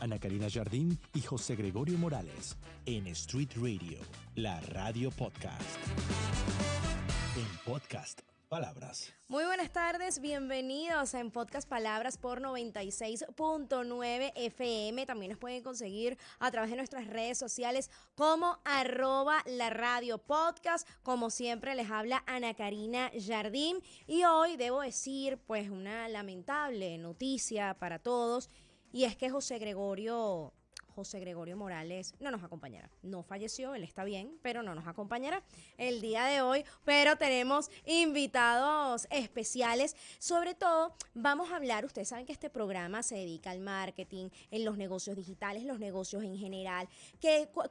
Ana Karina Jardín y José Gregorio Morales en Street Radio, la radio podcast. En Podcast Palabras. Muy buenas tardes, bienvenidos en Podcast Palabras por 96.9 FM. También nos pueden conseguir a través de nuestras redes sociales como @la radio podcast. Como siempre les habla Ana Karina Jardín y hoy debo decir pues una lamentable noticia para todos y es que José Gregorio Morales no nos acompañará. No falleció, él está bien, pero no nos acompañará el día de hoy. Pero tenemos invitados especiales. Sobre todo, vamos a hablar, ustedes saben que este programa se dedica al marketing, en los negocios digitales, los negocios en general,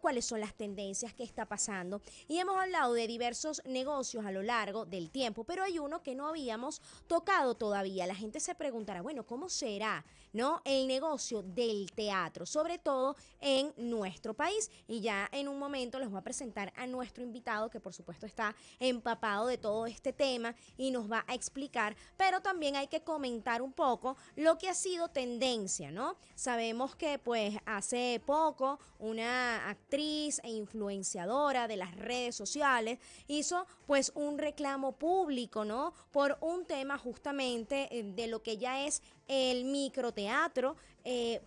cuáles son las tendencias, qué está pasando. Y hemos hablado de diversos negocios a lo largo del tiempo, pero hay uno que no habíamos tocado todavía. La gente se preguntará, bueno, ¿cómo será, no, el negocio del teatro? Sobre todo en nuestro país. Y ya en un momento les voy a presentar a nuestro invitado, que por supuesto está empapado de todo este tema y nos va a explicar, pero también hay que comentar un poco lo que ha sido tendencia, ¿no? Sabemos que pues hace poco una actriz e influenciadora de las redes sociales hizo pues un reclamo público, ¿no? Por un tema justamente de lo que ya es el microteatro,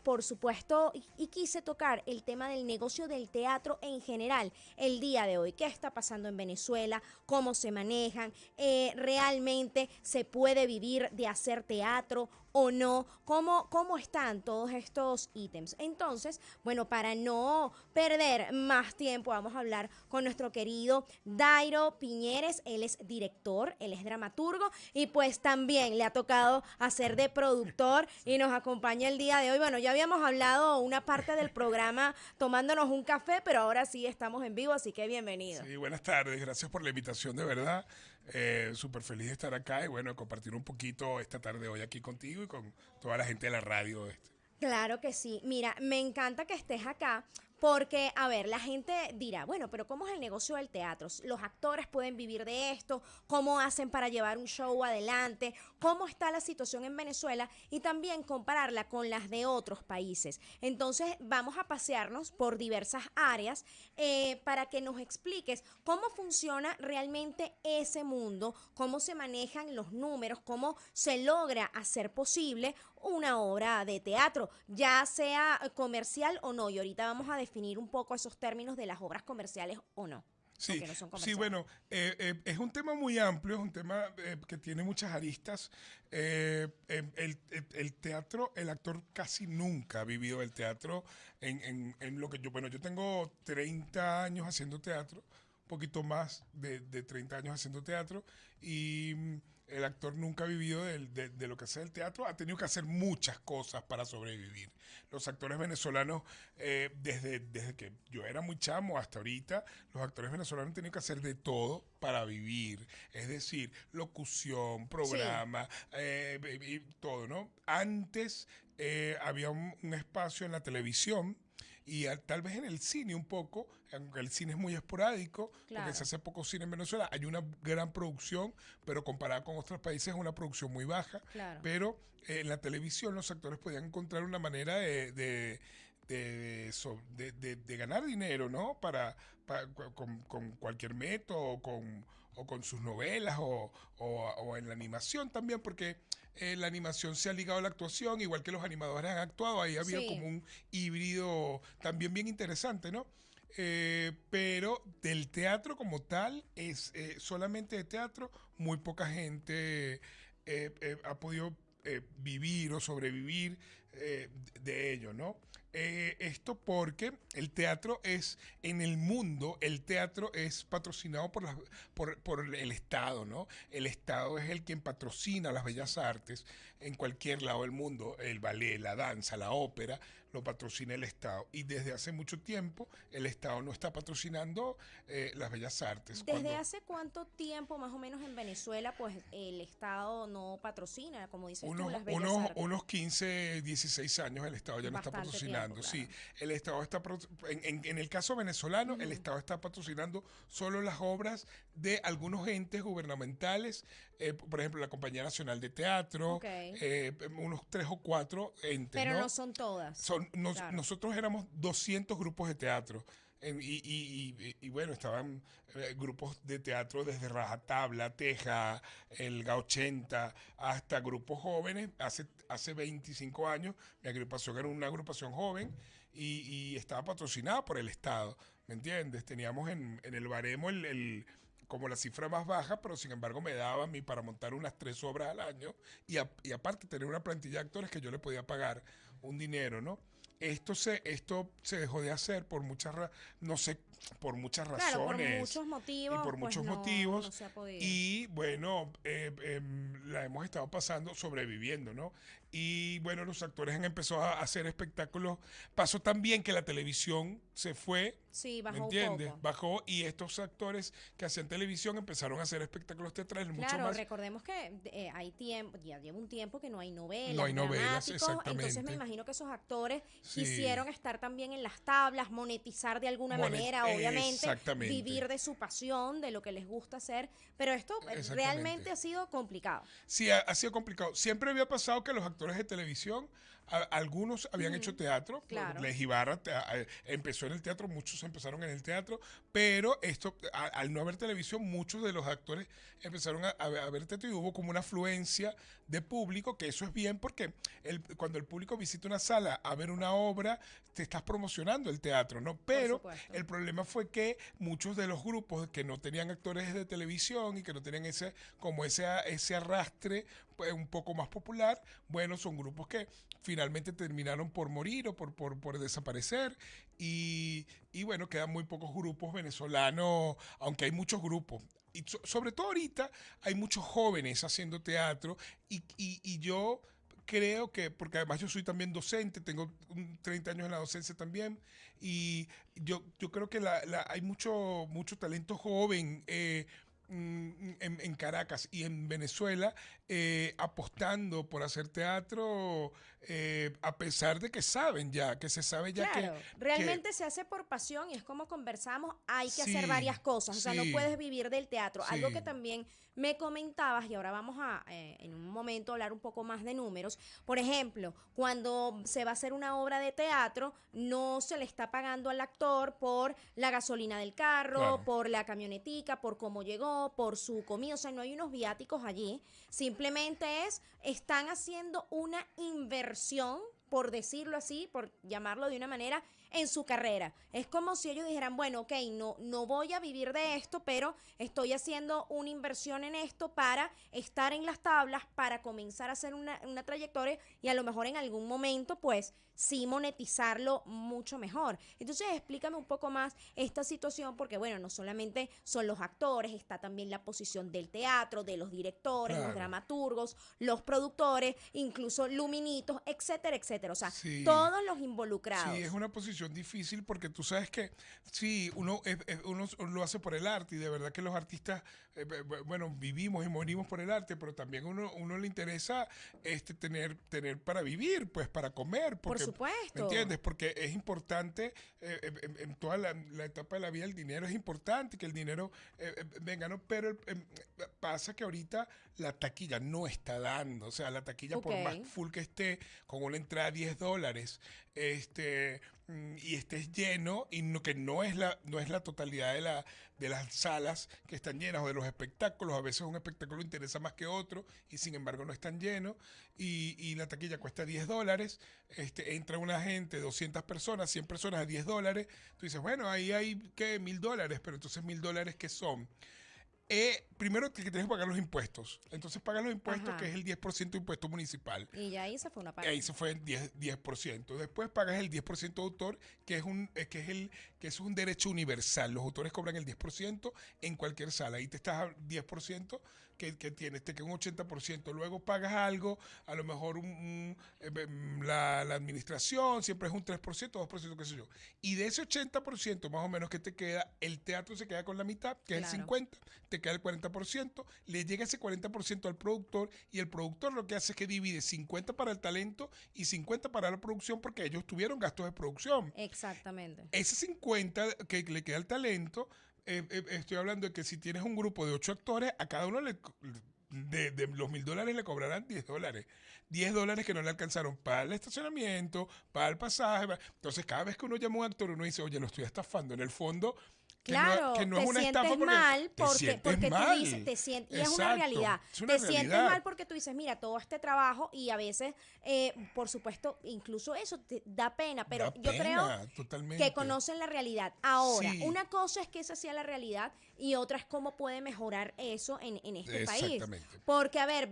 por supuesto, y quise tocar el tema del negocio del teatro en general el día de hoy. ¿Qué está pasando en Venezuela? ¿Cómo se manejan? ¿Realmente se puede vivir de hacer teatro o no? ¿Cómo están todos estos ítems? Entonces, bueno, para no perder más tiempo, vamos a hablar con nuestro querido Dairo Piñeres. Él es director, él es dramaturgo y pues también le ha tocado hacer de productor y nos acompaña el día de hoy. Bueno, ya habíamos hablado una parte del programa tomándonos un café, pero ahora sí estamos en vivo, así que bienvenido. Sí, buenas tardes, gracias por la invitación, de verdad. Súper feliz de estar acá y bueno, compartir un poquito esta tarde hoy aquí contigo y con toda la gente de la radio. Claro que sí. Mira, me encanta que estés acá porque, a ver, la gente dirá, bueno, pero ¿cómo es el negocio del teatro? ¿Los actores pueden vivir de esto? ¿Cómo hacen para llevar un show adelante? ¿Cómo está la situación en Venezuela? Y también compararla con las de otros países. Entonces, vamos a pasearnos por diversas áreas para que nos expliques cómo funciona realmente ese mundo, cómo se manejan los números, cómo se logra hacer posible una obra de teatro, ya sea comercial o no. Y ahorita vamos a definir un poco esos términos de las obras comerciales o no. Sí, No son sí, bueno, es un tema muy amplio, es un tema que tiene muchas aristas. El teatro, el actor casi nunca ha vivido del teatro en lo que yo tengo 30 años haciendo teatro, un poquito más de 30 años haciendo teatro y el actor nunca ha vivido de lo que hace el teatro, ha tenido que hacer muchas cosas para sobrevivir. Los actores venezolanos, desde que yo era muy chamo hasta ahorita, los actores venezolanos han tenido que hacer de todo para vivir, es decir, locución, programa, y todo, ¿no? Antes había un espacio en la televisión y tal vez en el cine un poco, aunque el cine es muy esporádico, claro, porque se hace poco cine en Venezuela, hay una gran producción, pero comparada con otros países es una producción muy baja, claro, pero en la televisión los actores podían encontrar una manera de ganar dinero, ¿no? Con cualquier método, o con sus novelas, o en la animación también, porque la animación se ha ligado a la actuación, igual que los animadores han actuado, ahí había como un híbrido también bien interesante, ¿no? Pero del teatro como tal, solamente de teatro, muy poca gente ha podido vivir o sobrevivir de ello, ¿no? Esto porque el teatro en el mundo, el teatro es patrocinado por el Estado, ¿no? El Estado es el quien patrocina las bellas artes en cualquier lado del mundo. El ballet, la danza, la ópera, lo patrocina el Estado. Y desde hace mucho tiempo el Estado no está patrocinando las bellas artes. ¿Desde hace cuánto tiempo más o menos en Venezuela pues el Estado no patrocina, como dices tú, las bellas artes? Unos 15, 16 años el Estado ya no está patrocinando patrocinando, tiempo, sí. claro. El Estado está, en el caso venezolano, el Estado está patrocinando solo las obras de algunos entes gubernamentales, por ejemplo, la Compañía Nacional de Teatro, Ok. unos 3 o 4 entes, Pero no ¿no? son todas. Claro. Nosotros éramos 200 grupos de teatro. Y bueno, estaban grupos de teatro desde Rajatabla, Teja, el G80, hasta grupos jóvenes. Hace 25 años mi agrupación era una agrupación joven y estaba patrocinada por el Estado, ¿me entiendes? Teníamos en el baremo como la cifra más baja, pero sin embargo me daba a mí para montar unas 3 obras al año y aparte tener una plantilla de actores que yo le podía pagar un dinero, ¿no? Esto se dejó de hacer por no sé, por muchas Claro, por razones muchos y motivos, por pues muchos no motivos. se ha podido. Y bueno, la hemos estado pasando sobreviviendo, ¿no? Y bueno, los actores han empezado a hacer espectáculos. Pasó también que la televisión se fue, Sí, ¿me bajó un entiendes? poco. Bajó y estos actores que hacían televisión empezaron a hacer espectáculos teatrales mucho Claro, más. recordemos que hay tiempo, ya lleva un tiempo que no hay No hay novelas, novelas, dramáticos, entonces me exactamente. imagino que esos actores Sí, quisieron estar también en las tablas, monetizar de alguna manera, obviamente, exactamente. vivir de su pasión, de lo que les gusta hacer, pero esto Exactamente. realmente ha sido complicado. Sí, ha sido complicado. Siempre había pasado que los actores de televisión, algunos habían hecho Ujú, teatro. claro. Les Ibarra empezó en el teatro, muchos empezaron en el teatro, pero al no haber televisión, muchos de los actores empezaron a ver teatro y hubo como una afluencia de público, que eso es bien porque cuando el público visita una sala a ver una obra, te estás promocionando el teatro, ¿no? Por Pero supuesto. el problema fue que muchos de los grupos que no tenían actores de televisión y que no tenían ese arrastre pues, un poco más popular, bueno, son grupos que finalmente terminaron por morir o por desaparecer y bueno, quedan muy pocos grupos venezolanos, aunque hay muchos grupos. Y sobre todo ahorita hay muchos jóvenes haciendo teatro y yo creo que, porque además yo soy también docente, tengo 30 años en la docencia también, y yo creo que hay mucho talento joven en Caracas y en Venezuela apostando por hacer teatro a pesar de que saben ya, que se sabe ya Claro, que realmente se hace por pasión y es como conversamos, hay que hacer sí, varias cosas, o sea, no sí, puedes vivir del teatro. Algo que sí, también me comentabas y ahora vamos a en un momento hablar un poco más de números. Por ejemplo, cuando se va a hacer una obra de teatro, no se le está pagando al actor por la gasolina del carro, claro, por la camionetica, por cómo llegó, por su comida, o sea, no hay unos viáticos allí, simplemente están haciendo una inversión por decirlo así, por llamarlo de una manera, en su carrera. Es como si ellos dijeran, bueno, ok, no voy a vivir de esto, pero estoy haciendo una inversión en esto para estar en las tablas, para comenzar a hacer una trayectoria y a lo mejor en algún momento, pues, sí monetizarlo mucho mejor. Entonces, explícame un poco más esta situación, porque, bueno, no solamente son los actores, está también la posición del teatro, de los directores, los claro, dramaturgos, los productores, incluso luminitos, etcétera, etcétera. O sea, sí. todos los Sí, es involucrados. una posición difícil porque tú sabes que sí, uno lo hace por el arte y de verdad que los artistas, bueno, vivimos y morimos por el arte, pero también uno le interesa tener para vivir, pues para comer, Por porque, ¿me supuesto. entiendes? Porque es importante en toda la etapa de la vida el dinero es importante, que el dinero venga, ¿no? Pero pasa que ahorita la taquilla no está dando, o sea, la taquilla Ok. por más full que esté, con una entrada a $10, y estés lleno y que no es la totalidad de las salas que están llenas o de los espectáculos. A veces un espectáculo interesa más que otro y sin embargo no están llenos y la taquilla cuesta $10. Entra una gente, 200 personas, 100 personas a $10. Tú dices, bueno, ahí hay que $1,000, pero entonces $1,000 ¿qué son? Primero que tienes que pagar los impuestos. Entonces pagas los impuestos, que Ajá. es el 10% de impuesto municipal. Y ya ahí se fue una Ahí parte. se fue el 10%. Después pagas el 10% de autor, que es que eso es un derecho universal. Los autores cobran el 10% en cualquier sala. Ahí te estás a 10% que tienes, te queda un 80%. Luego pagas algo, a lo mejor la administración siempre es un 3%, 2%, qué sé yo. Y de ese 80% más o menos que te queda, el teatro se queda con la mitad, que es el 50%, te queda el 40%, le llega ese 40% al productor y el productor lo que hace es que divide 50 para el talento y 50 para la producción porque ellos tuvieron gastos de producción. Exactamente. Ese 50 que le queda al talento, estoy hablando de que si tienes un grupo de 8 actores, a cada uno de los $1,000 le cobrarán $10. $10 que no le alcanzaron para el estacionamiento, para el pasaje. Entonces, cada vez que uno llama a un actor, uno dice, oye, lo estoy estafando. En el fondo, Claro, que no te es una sientes estafa mal te sientes porque mal. tú dices, y es una Exacto, realidad. es una Te sientes realidad. mal porque tú dices, mira, todo este trabajo y a veces, por supuesto, incluso eso te da pena, pero Da yo pena, creo totalmente. que conocen la realidad. Ahora, Sí. una cosa es que esa sea la realidad y otra es cómo puede mejorar eso en este país. Exactamente. Porque, a ver,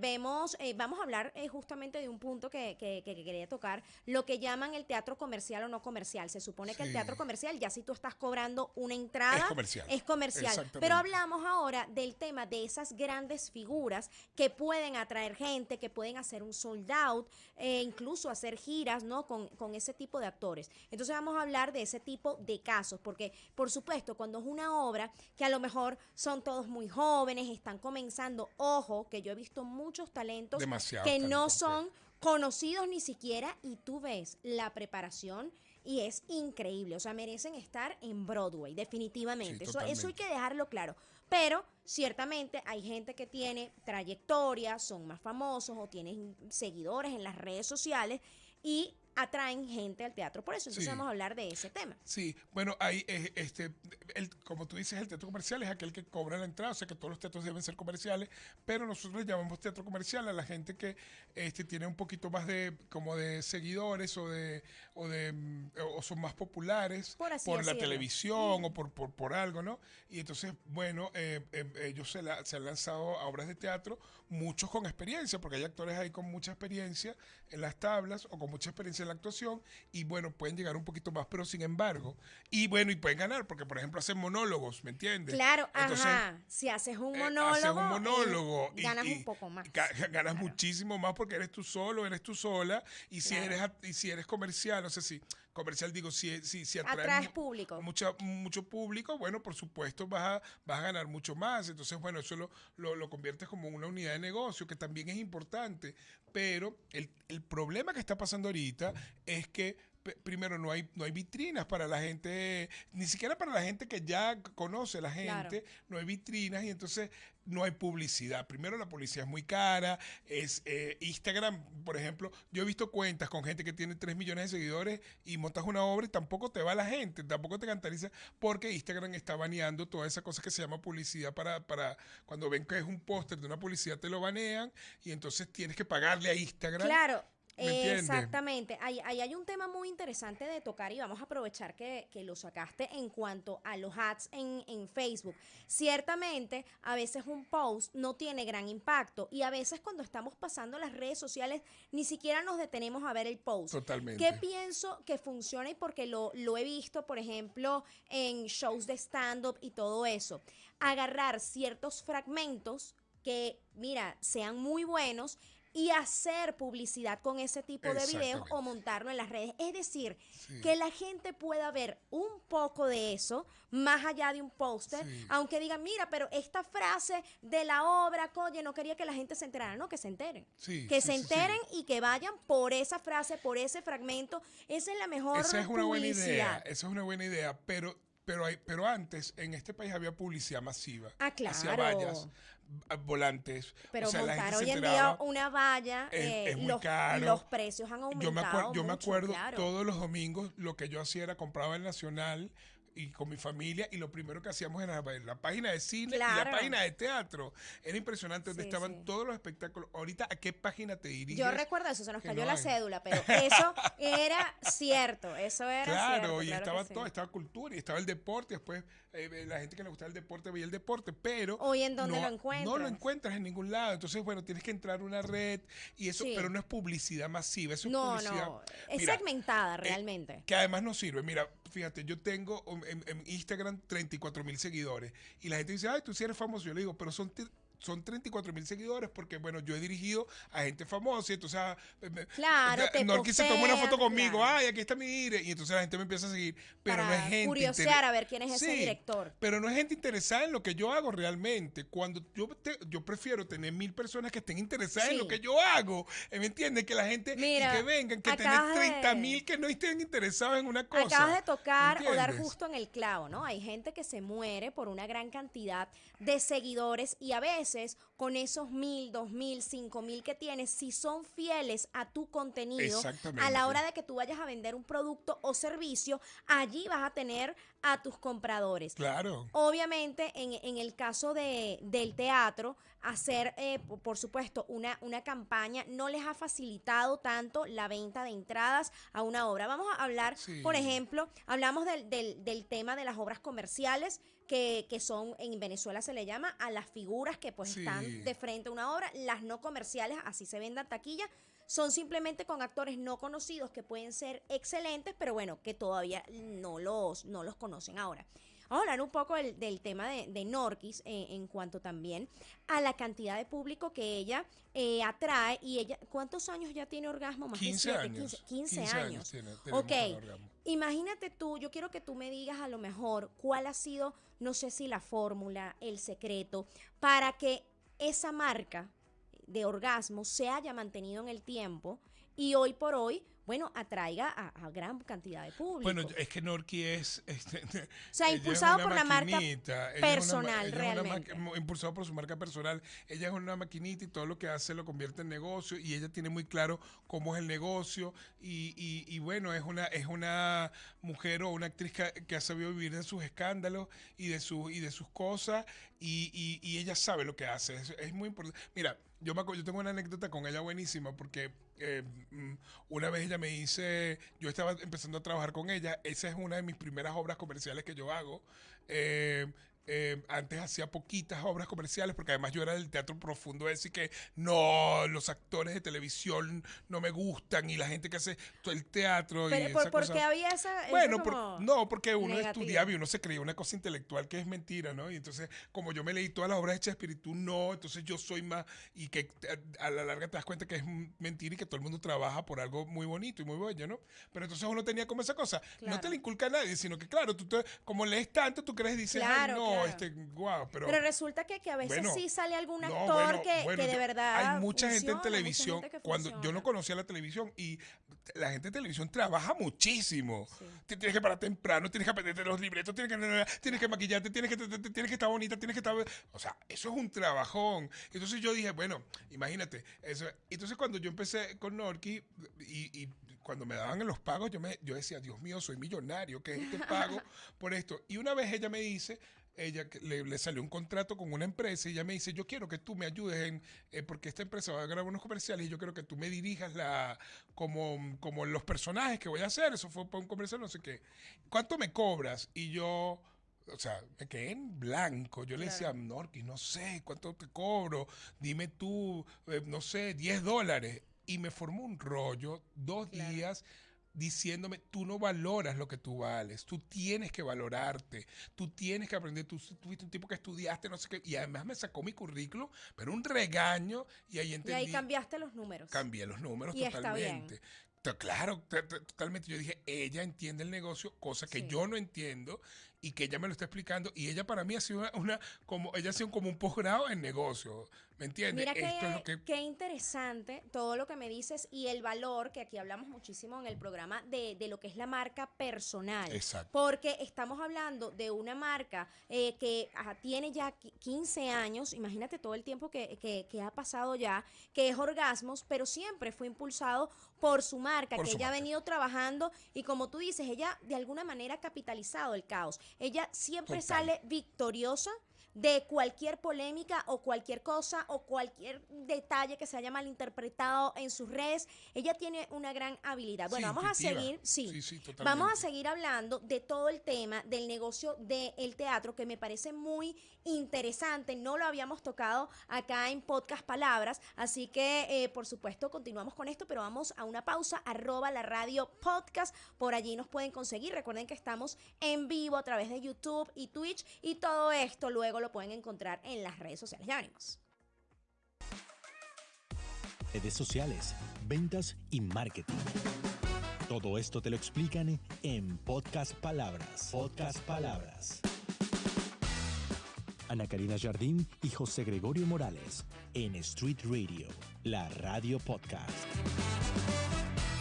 vamos a hablar justamente de un punto que quería tocar, lo que llaman el teatro comercial o no comercial. Se supone que el Sí. teatro comercial, ya si tú estás cobrando una entrada, Es comercial. Exactamente. Pero hablamos ahora del tema de esas grandes figuras que pueden atraer gente, que pueden hacer un sold out, incluso hacer giras, ¿no? Con ese tipo de actores. Entonces vamos a hablar de ese tipo de casos, porque por supuesto cuando es una obra que a lo mejor son todos muy jóvenes, están comenzando, ojo, que yo he visto muchos talentos Demasiado que no talento, son conocidos ni siquiera y tú ves la preparación y es increíble, o sea, merecen estar en Broadway, definitivamente. Sí, Eso hay que dejarlo claro. Pero ciertamente hay gente que tiene trayectoria, son más famosos o tienen seguidores en las redes sociales y atraen gente al teatro. Por eso entonces Sí. vamos a hablar de ese tema. Sí, bueno, hay, como tú dices, el teatro comercial es aquel que cobra la entrada, o sea que todos los teatros deben ser comerciales, pero nosotros llamamos teatro comercial a la gente que tiene un poquito más como de seguidores o son más populares Por así por la decirlo. televisión o por algo, ¿no? Y entonces, bueno, ellos se han lanzado a obras de teatro, muchos con experiencia, porque hay actores ahí con mucha experiencia en las tablas o con mucha experiencia en la actuación y bueno, pueden llegar un poquito más, pero sin embargo, y bueno, y pueden ganar, porque por ejemplo hacen monólogos, ¿me entiendes? Claro, Entonces, ajá. Si haces un haces un monólogo, monólogo ganas un poco más. ganas Claro. muchísimo más porque eres tú solo, eres tú sola, y si Claro. eres comercial, no sé si comercial digo, si Atraes público. mucho público, bueno, por supuesto vas a ganar mucho más. Entonces, bueno, eso lo conviertes como una unidad de negocio, que también es importante. Pero el problema que está pasando ahorita es que primero no hay vitrinas para la gente, ni siquiera para la gente que ya conoce a la gente, Claro. no hay vitrinas y entonces no hay publicidad. Primero la publicidad es muy cara, es Instagram, por ejemplo, yo he visto cuentas con gente que tiene 3 millones de seguidores y montas una obra y tampoco te va la gente, tampoco te cantariza porque Instagram está baneando toda esa cosa que se llama publicidad para cuando ven que es un póster de una publicidad te lo banean y entonces tienes que pagarle a Instagram. Claro, ¿Me entiendes? exactamente. Ahí hay un tema muy interesante de tocar y vamos a aprovechar que lo sacaste en cuanto a los ads en Facebook. Ciertamente, a veces un post no tiene gran impacto y a veces cuando estamos pasando las redes sociales ni siquiera nos detenemos a ver el post. Totalmente. ¿Qué pienso que funciona y porque lo he visto, por ejemplo, en shows de stand-up y todo eso? Agarrar ciertos fragmentos que, mira, sean muy buenos y hacer publicidad con ese tipo de videos Exactamente. o montarlo en las redes. Es decir, Sí. que la gente pueda ver un poco de eso más allá de un póster, Sí. aunque digan, mira, pero esta frase de la obra, oye, no quería que la gente se enterara. No, que se enteren. Sí, Que sí, se sí, sí. enteren y que vayan por esa frase, por ese fragmento. Esa es la mejor Esa es una buena idea, publicidad. esa es una buena idea, pero antes en este país había publicidad masiva. Ah, Hacía claro. vallas, volantes. Pero o sea, la montar gente hoy se en día enteraba. una valla, Es muy los, caro. los precios han aumentado Yo me mucho, acuerdo claro. todos los domingos lo que yo hacía era compraba el Nacional y con mi familia y lo primero que hacíamos era ver la página de cine y Claro. la página de teatro. Era impresionante donde Sí, estaban sí. todos los espectáculos. Ahorita, ¿a qué página te diriges? Yo recuerdo eso, se nos que cayó no la hay? cédula, pero eso era cierto, eso era Claro, cierto. y claro estaba que sí. todo, estaba cultura, y estaba el deporte, después la gente que le gustaba el deporte veía el deporte, pero Hoy en dónde no, lo encuentras. no lo encuentras en ningún lado. Entonces, bueno, tienes que entrar a una red y eso, Sí. pero no es publicidad masiva, eso es No, publicidad. no, es Mira, segmentada realmente. que además no sirve. Mira, fíjate, yo tengo en Instagram 34,000 seguidores y la gente dice, ay, tú sí eres famoso. Yo le digo, pero son 34,000 seguidores porque, bueno, yo he dirigido a gente famosa y entonces Claro, te Norqui se toma una foto postean, conmigo, claro, ay, aquí está mi dire, y entonces la gente me empieza a seguir, pero no es para gente curiosear a ver quién es ese sí, director. pero no es gente interesada en lo que yo hago realmente. Cuando yo prefiero tener 1,000 personas que estén interesadas en lo Sí. que yo hago, ¿me entiendes? Que la gente, y que Mira, vengan, que tener acabas 30,000 que no estén interesados en una cosa. acabas de ¿Me tocar o dar entiendes? justo en el clavo, ¿no? Hay gente que se muere por una gran cantidad de seguidores y a veces con esos 1,000, 2,000, 5,000 que tienes, si son fieles a tu contenido, a la Exactamente. hora de que tú vayas a vender un producto o servicio, allí vas a tener a tus compradores. Claro. Obviamente, en el caso del teatro, hacer, por supuesto, una campaña no les ha facilitado tanto la venta de entradas a una obra. Vamos a hablar, Sí. por ejemplo, hablamos del tema de las obras comerciales, que son, en Venezuela se le llama a las figuras que pues Sí. están de frente a una obra. Las no comerciales, así se vendan taquilla, son simplemente con actores no conocidos que pueden ser excelentes, pero bueno, que todavía no los conocen ahora. Vamos a hablar un poco del tema de Norquis en cuanto también a la cantidad de público que ella atrae. Y ella, ¿cuántos años ya tiene Orgasmo? Más 15 de 7, años. 15 años. tenemos Ok, con Orgasmo. imagínate tú, yo quiero que tú me digas a lo mejor cuál ha sido, no sé si la fórmula, el secreto, para que esa marca de Orgasmo se haya mantenido en el tiempo y hoy por hoy, bueno, atraiga a gran cantidad de público. Bueno, es que Norqui es... O sea, impulsado por la marca personal, ella realmente. impulsado por su marca personal. Ella es una maquinita y todo lo que hace lo convierte en negocio y ella tiene muy claro cómo es el negocio y bueno, es una mujer o una actriz que ha sabido vivir de sus escándalos y de sus cosas y ella sabe lo que hace. Es muy importante. Mira, yo tengo una anécdota con ella buenísima porque una vez ella me dice, yo estaba empezando a trabajar con ella, esa es una de mis primeras obras comerciales que yo hago. Antes hacía poquitas obras comerciales porque además yo era del teatro profundo, es decir que no, los actores de televisión no me gustan y la gente que hace todo el teatro y Pero, esa ¿por cosa. qué había esa Bueno, como no, porque uno negativa? estudiaba y uno se creía una cosa intelectual que es mentira, ¿no? Y entonces, como yo me leí todas las obras de Shakespeare y tú no, entonces yo soy más, y que a la larga te das cuenta que es mentira y que todo el mundo trabaja por algo muy bonito y muy bello, ¿no? Pero entonces uno tenía como esa cosa, no te Claro. la inculca a nadie, sino que claro, como lees tanto, tú crees y dices, Claro, ay, no, claro. wow, Pero resulta que a veces bueno, sí sale algún no, actor que de verdad hay mucha gente en funciona, televisión. mucha gente que Cuando yo no funciona. conocía la televisión y la gente en televisión trabaja muchísimo. Sí. Te tienes que parar temprano, tienes que aprenderte los libretos, tienes que maquillarte, tienes que estar bonita, tienes que estar... O sea, eso es un trabajón. Entonces yo dije, bueno, imagínate. Eso. Entonces cuando yo empecé con Norqui y cuando me daban los pagos, yo decía, Dios mío, soy millonario, ¿qué es este pago por esto? Y una vez ella me dice... Ella le salió un contrato con una empresa y ella me dice, yo quiero que tú me ayudes porque esta empresa va a grabar unos comerciales y yo quiero que tú me dirijas como los personajes que voy a hacer. Eso fue para un comercial, no sé qué. ¿Cuánto me cobras? Y yo, o sea, me quedé en blanco. Yo le decía, Norqui, no sé, ¿cuánto te cobro? Dime tú, no sé, $10. Y me formó un rollo, 2 días diciéndome, tú no valoras lo que tú vales, tú tienes que valorarte, tú tienes que aprender, tú fuiste un tipo que estudiaste, no sé qué, y además me sacó mi currículum, pero un regaño, y ahí Y entendí, ahí cambiaste los números. cambié los números Y está bien. totalmente. Claro, totalmente. Yo dije, ella entiende el negocio, cosa que Sí. yo no entiendo y que ella me lo está explicando. Y ella para mí ha sido ella ha sido como un posgrado en negocio. ¿Me entiendes? Mira Esto es lo que... qué interesante todo lo que me dices y el valor que aquí hablamos muchísimo en el programa de lo que es la marca personal. Exacto. Porque estamos hablando de una marca que tiene ya 15 años, imagínate todo el tiempo que ha pasado ya, que es Orgasmos, pero siempre fue impulsado por su marca, Por que su ella ha marca. venido trabajando y como tú dices, ella de alguna manera ha capitalizado el caos. Ella siempre Total. sale victoriosa de cualquier polémica o cualquier cosa o cualquier detalle que se haya malinterpretado en sus redes. Ella tiene una gran habilidad. Bueno, Sí, vamos a intuitiva. seguir, Sí, sí, vamos a totalmente. seguir hablando de todo el tema del negocio del teatro, que me parece muy interesante. No lo habíamos tocado acá en Podcast Palabras, así que por supuesto continuamos con esto, pero vamos a una pausa. @la radio podcast, por allí nos pueden conseguir. Recuerden que estamos en vivo a través de YouTube y Twitch, y todo esto luego lo pueden encontrar en las redes sociales. Ya venimos. Redes sociales, ventas y marketing. Todo esto te lo explican en Podcast Palabras. Podcast Palabras. Ana Karina Jardín y José Gregorio Morales en Street Radio, la radio podcast.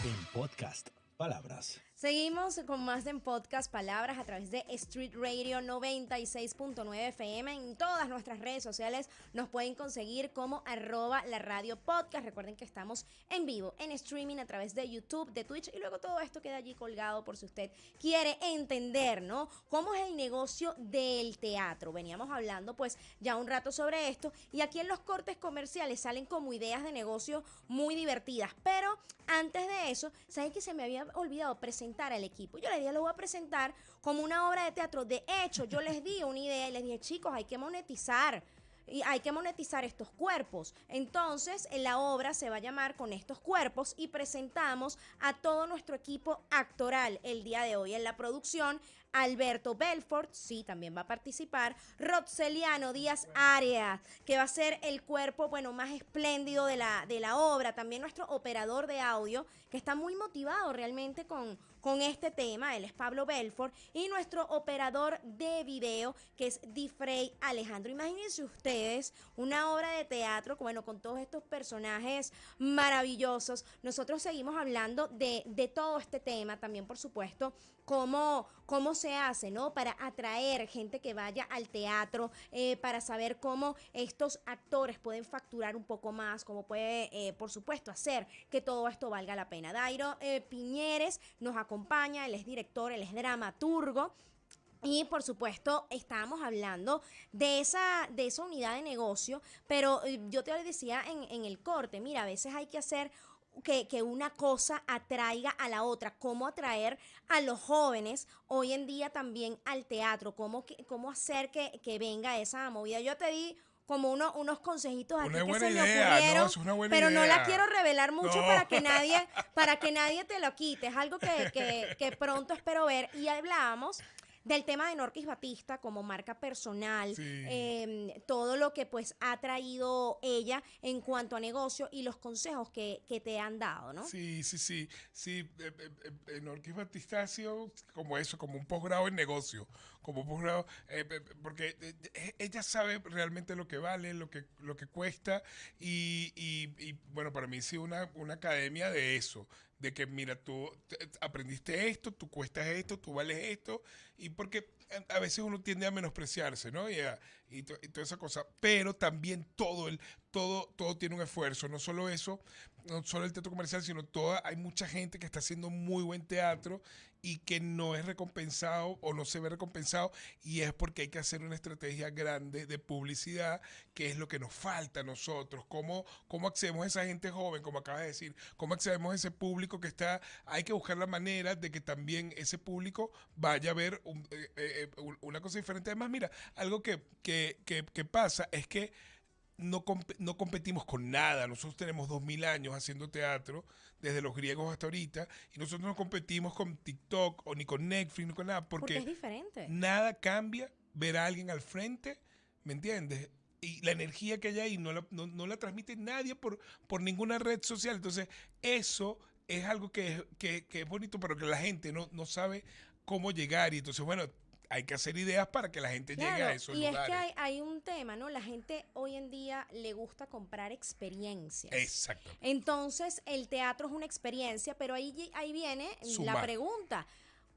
En Podcast Palabras. Seguimos con más en Podcast Palabras a través de Street Radio 96.9 FM. En todas nuestras redes sociales nos pueden conseguir como @la radio podcast. Recuerden que estamos en vivo, en streaming a través de YouTube, de Twitch, y luego todo esto queda allí colgado por si usted quiere entender, ¿no? Cómo es el negocio del teatro. Veníamos hablando pues ya un rato sobre esto, y aquí en los cortes comerciales salen como ideas de negocio muy divertidas. Pero antes de eso, ¿saben que se me había olvidado presentar al equipo? Yo les dije, lo voy a presentar como una obra de teatro. De hecho, yo les di una idea y les dije, chicos, hay que monetizar. Y hay que monetizar estos cuerpos. Entonces, la obra se va a llamar Con estos cuerpos, y presentamos a todo nuestro equipo actoral el día de hoy. En la producción, Alberto Belfort, sí, también va a participar. Roxeliano Díaz Arias, que va a ser el cuerpo, bueno, más espléndido de la obra. También nuestro operador de audio, que está muy motivado realmente con este tema. Él es Pablo Belfort. Y nuestro operador de video, que es Difrey Alejandro. Imagínense ustedes una obra de teatro, bueno, con todos estos personajes maravillosos. Nosotros seguimos hablando de todo este tema. También, por supuesto, cómo se hace, ¿no? Para atraer gente que vaya al teatro, para saber cómo estos actores pueden facturar un poco más, cómo puede, por supuesto, hacer que todo esto valga la pena. Dairo Piñeres nos acompaña, él es director, él es dramaturgo. Y por supuesto estábamos hablando de esa unidad de negocio, pero yo te lo decía en el corte, mira, a veces hay que hacer que una cosa atraiga a la otra. Cómo atraer a los jóvenes hoy en día también al teatro, cómo hacer que venga esa movida. Yo te di como unos consejitos aquí Una que buena se me idea, ocurrieron, no, eso es una buena pero idea. no la quiero revelar mucho No. para que nadie te lo quite. Es algo que pronto espero ver. Y hablábamos del tema de Norquis Batista como marca personal, Sí. todo lo que pues ha traído ella en cuanto a negocio y los consejos que te han dado, ¿no? Sí, sí, sí. Sí, Norquis Batista ha sido como eso, como un posgrado en negocio, como un posgrado, porque ella sabe realmente lo que vale, lo que cuesta, y bueno, para mí ha sido una academia de eso, de que mira, tú aprendiste esto, tú cuestas esto, tú vales esto, y porque a veces uno tiende a menospreciarse, ¿no? Y toda esa cosa, pero también todo tiene un esfuerzo, no solo eso, no solo el teatro comercial, sino hay mucha gente que está haciendo muy buen teatro y que no es recompensado o no se ve recompensado, y es porque hay que hacer una estrategia grande de publicidad, que es lo que nos falta a nosotros. ¿Cómo accedemos a esa gente joven, como acabas de decir? ¿Cómo accedemos a ese público que está? Hay que buscar la manera de que también ese público vaya a ver una cosa diferente. Además, mira, algo que pasa es que no competimos con nada. Nosotros tenemos 2000 años haciendo teatro, desde los griegos hasta ahorita, y nosotros no competimos con TikTok o ni con Netflix ni con nada, Porque porque es diferente. nada cambia ver a alguien al frente, ¿me entiendes? Y la energía que hay ahí no la transmite nadie por ninguna red social. Entonces, eso es algo que es bonito, pero que la gente no sabe cómo llegar. Y entonces, bueno, hay que hacer ideas para que la gente llegue a esos y lugares. es que hay un tema, ¿no? La gente hoy en día le gusta comprar experiencias. Exacto. Entonces, el teatro es una experiencia, pero ahí viene la Sumar. pregunta.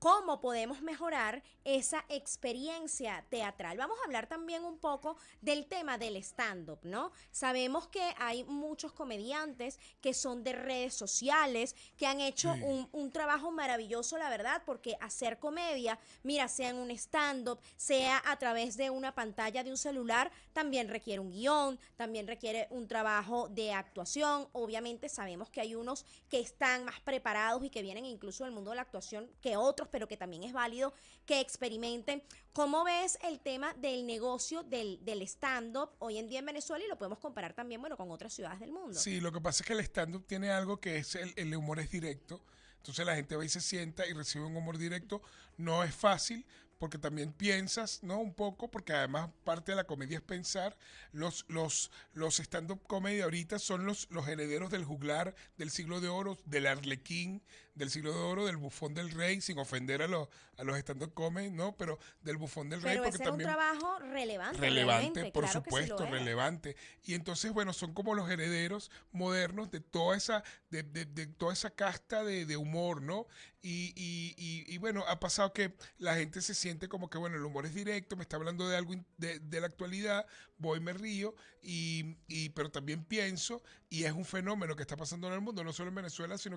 cómo podemos mejorar esa experiencia teatral. Vamos a hablar también un poco del tema del stand-up, ¿no? Sabemos que hay muchos comediantes que son de redes sociales, que han hecho Sí. un trabajo maravilloso, la verdad, porque hacer comedia, mira, sea en un stand-up, sea a través de una pantalla de un celular, también requiere un guión, también requiere un trabajo de actuación. Obviamente sabemos que hay unos que están más preparados y que vienen incluso del mundo de la actuación que otros, pero que también es válido que experimenten. ¿Cómo ves el tema del negocio del stand-up hoy en día en Venezuela? Y lo podemos comparar también, bueno, con otras ciudades del mundo. Sí, lo que pasa es que el stand-up tiene algo que es el humor es directo. Entonces la gente va y se sienta y recibe un humor directo. No es fácil porque también piensas, ¿no? Un poco, porque además parte de la comedia es pensar. Los stand-up comedy ahorita son los herederos del juglar del siglo de oro, del arlequín del siglo de oro, del bufón del rey, sin ofender a los stand-up comedy, ¿no? Pero del bufón del rey, Pero porque ese es un también... trabajo relevante, Relevante, realmente, por claro que sí lo supuesto, es. relevante. Y entonces, bueno, son como los herederos modernos de toda esa, de toda esa casta de humor, ¿no? Y bueno, ha pasado que la gente se siente como que, bueno, el humor es directo, me está hablando de algo de la actualidad, voy, me río, pero también pienso, y es un fenómeno que está pasando en el mundo, no solo en Venezuela, Sí,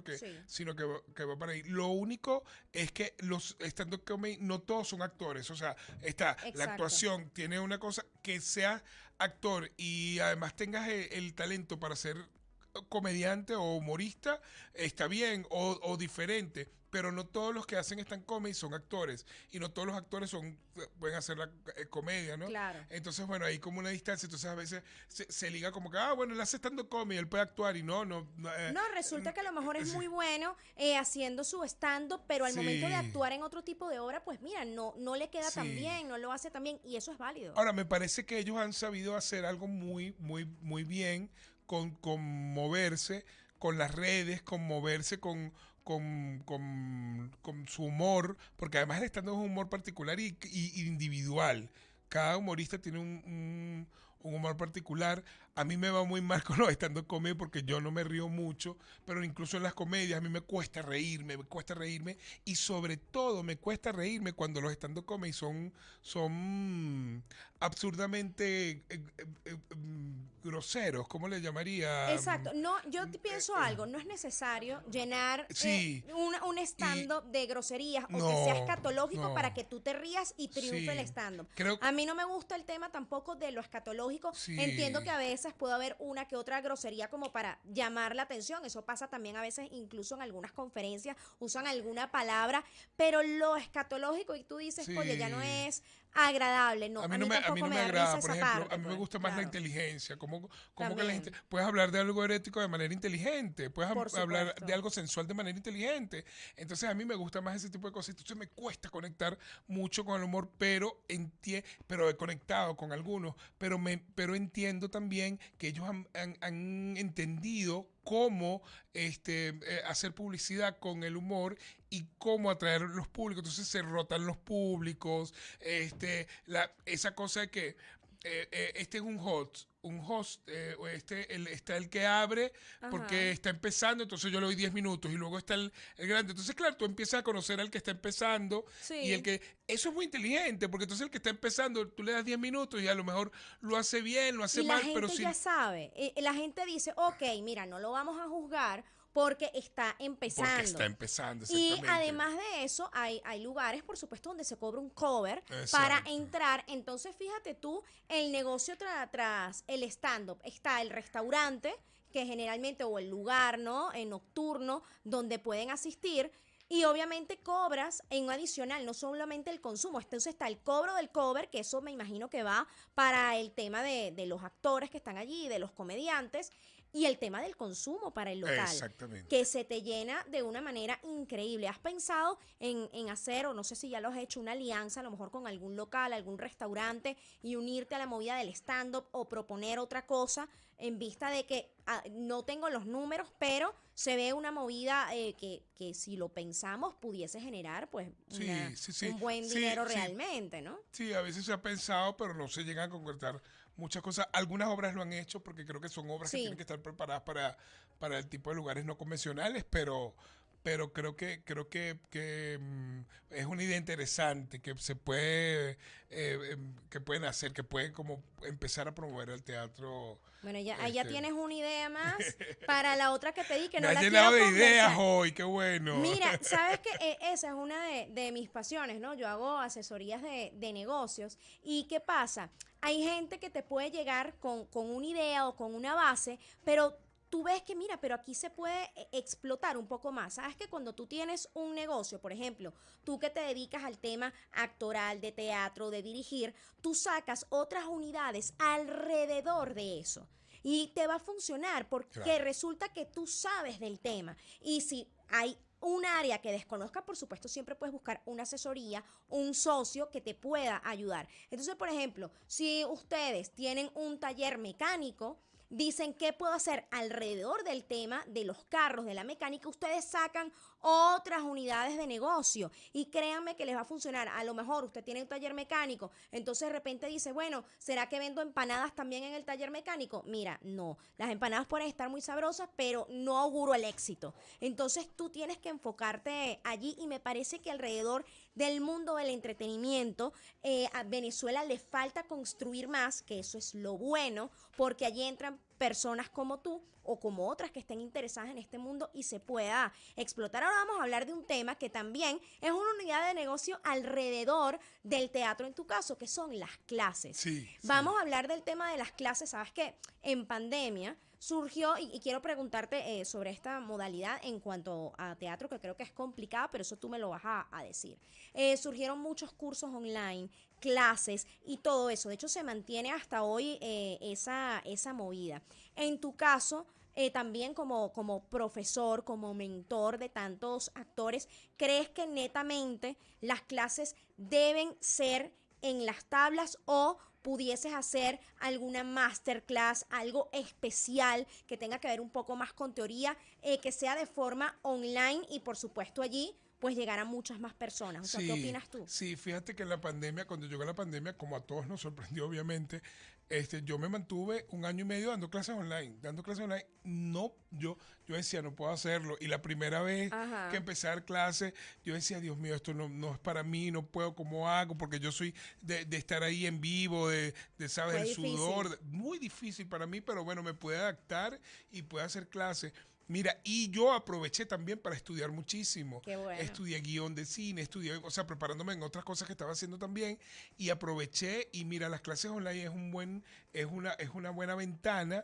sino que va para ahí. Lo único es que los stand-up comedy no todos son actores, o sea, está la exacto. actuación, tiene una cosa que seas actor y además tengas el talento para ser comediante o humorista, está bien, o diferente, pero no todos los que hacen stand comedy son actores y no todos los actores pueden hacer la comedia, ¿no? Claro. Entonces, bueno, hay como una distancia, entonces a veces se liga como que, bueno, él hace stand comedy, él puede actuar y No, resulta que a lo mejor es sí, muy bueno haciendo su stand-up, pero al momento de sí, actuar en otro tipo de obra, pues mira, no le queda tan sí. bien, no lo hace tan bien, y eso es válido. Ahora, me parece que ellos han sabido hacer algo muy bien con moverse, con las redes, con moverse con su humor, porque además el stand-up es un humor particular y individual. Cada humorista tiene un humor particular. A mí me va muy mal con los stand-up comedy porque yo no me río mucho, pero incluso en las comedias a mí me cuesta reírme y sobre todo me cuesta reírme cuando los stand-up comedy son absurdamente groseros, ¿cómo le llamaría? Exacto, no, yo te pienso algo, no es necesario llenar Sí, un y stand-up de groserías o que sea no, escatológico para no, que tú te rías y triunfe el sí, stand-up. creo, A mí no me gusta el tema tampoco de lo escatológico, entiendo sí, que a veces puede haber una que otra grosería como para llamar la atención, eso pasa también a veces incluso en algunas conferencias, usan alguna palabra, pero lo escatológico y tú dices, oye, ya no sí. es agradable, no, a mí A mí tampoco no me me da risa agrada, por esa ejemplo, a parte, mí me pues, gusta más la claro, inteligencia, como que la gente, también, puedes hablar de algo erótico de manera inteligente, puedes por hablar de supuesto. algo sensual de manera inteligente, entonces a mí me gusta más ese tipo de cosas, entonces me cuesta conectar mucho con el humor, pero he conectado con algunos, pero entiendo también que ellos han entendido cómo hacer publicidad con el humor y cómo atraer los públicos. Entonces se rotan los públicos, esa cosa de que este es un host, está el que abre Ajá. porque está empezando, entonces yo le doy 10 minutos y luego está el grande. Entonces, claro, tú empiezas a conocer al que está empezando y el Sí. que... Eso es muy inteligente, porque entonces el que está empezando, tú le das 10 minutos y a lo mejor lo hace bien, lo hace Y la mal, pero gente ya si... sabe, la gente dice, ok, mira, no lo vamos a juzgar porque está Porque está empezando. empezando, Y exactamente. además de eso, hay lugares, por supuesto, donde se cobra un cover para Exacto. entrar. Entonces, fíjate tú, el negocio tras el stand-up. Está el restaurante, que generalmente, o el lugar, ¿no? Nocturno, donde pueden asistir. Y obviamente cobras en un adicional, no solamente el consumo. Entonces está el cobro del cover, que eso me imagino que va para el tema de los actores que están allí, de los comediantes, y el tema del consumo para el local, Exactamente. que se te llena de una manera increíble. ¿Has pensado en hacer, o no sé si ya lo has hecho, una alianza a lo mejor con algún local, algún restaurante y unirte a la movida del stand-up o proponer otra cosa en vista de que no tengo los números, pero se ve una movida que si lo pensamos pudiese generar pues Sí, sí, sí. un buen Sí, dinero sí. realmente, ¿no? Sí, a veces se ha pensado, pero no se llegan a concretar muchas cosas. Algunas obras lo han hecho porque creo que son obras que tienen Sí, que estar preparadas para el tipo de lugares no convencionales, pero que es una idea interesante que se puede, que pueden hacer, que pueden como empezar a promover el teatro. Bueno, ya tienes una idea más para la otra que te di, que Me no has la llenado quiero de ideas conversar. hoy, qué bueno. Mira, sabes que esa es una de mis pasiones, ¿no? Yo hago asesorías de negocios. ¿Y qué pasa? Hay gente que te puede llegar con una idea o con una base, pero tú ves que, mira, pero aquí se puede explotar un poco más. Sabes que cuando tú tienes un negocio, por ejemplo, tú que te dedicas al tema actoral, de teatro, de dirigir, tú sacas otras unidades alrededor de eso. Y te va a funcionar porque Claro. resulta que tú sabes del tema. Y si hay un área que desconozca, por supuesto, siempre puedes buscar una asesoría, un socio que te pueda ayudar. Entonces, por ejemplo, si ustedes tienen un taller mecánico, dicen qué puedo hacer alrededor del tema de los carros, de la mecánica, ustedes sacan otras unidades de negocio y créanme que les va a funcionar. A lo mejor usted tiene un taller mecánico, entonces de repente dice, bueno, ¿será que vendo empanadas también en el taller mecánico? Mira, no, las empanadas pueden estar muy sabrosas, pero no auguro el éxito. Entonces tú tienes que enfocarte allí y me parece que alrededor del mundo del entretenimiento, a Venezuela le falta construir más, que eso es lo bueno, porque allí entran personas como tú o como otras que estén interesadas en este mundo y se pueda explotar. Ahora vamos a hablar de un tema que también es una unidad de negocio alrededor del teatro en tu caso, que son las clases. Sí, Vamos a hablar del tema de las clases. Sabes que en pandemia surgió, y quiero preguntarte sobre esta modalidad en cuanto a teatro, que creo que es complicada, pero eso tú me lo vas a decir. Surgieron muchos cursos online, clases y todo eso. De hecho, se mantiene hasta hoy esa movida. En tu caso, también como profesor, como mentor de tantos actores, ¿crees que netamente las clases deben ser en las tablas o pudieses hacer alguna masterclass, algo especial que tenga que ver un poco más con teoría, que sea de forma online y por supuesto allí pues llegar a muchas más personas? O sea, ¿qué Sí, opinas tú? sí, fíjate que en la pandemia, cuando llegó la pandemia, como a todos nos sorprendió obviamente, yo me mantuve un año y medio dando clases online. No, yo decía, no puedo hacerlo. Y la primera vez que Ajá. empecé a dar clases, yo decía, Dios mío, esto no es para mí, no puedo, ¿cómo hago? Porque yo soy de estar ahí en vivo, ¿sabes? Fue El difícil. sudor, muy difícil para mí, pero bueno, me pude adaptar y pude hacer clases. Mira, y yo aproveché también para estudiar muchísimo. Qué bueno. Estudié guión de cine, estudié, o sea, preparándome en otras cosas que estaba haciendo también. Y aproveché, y mira, las clases online es una buena ventana,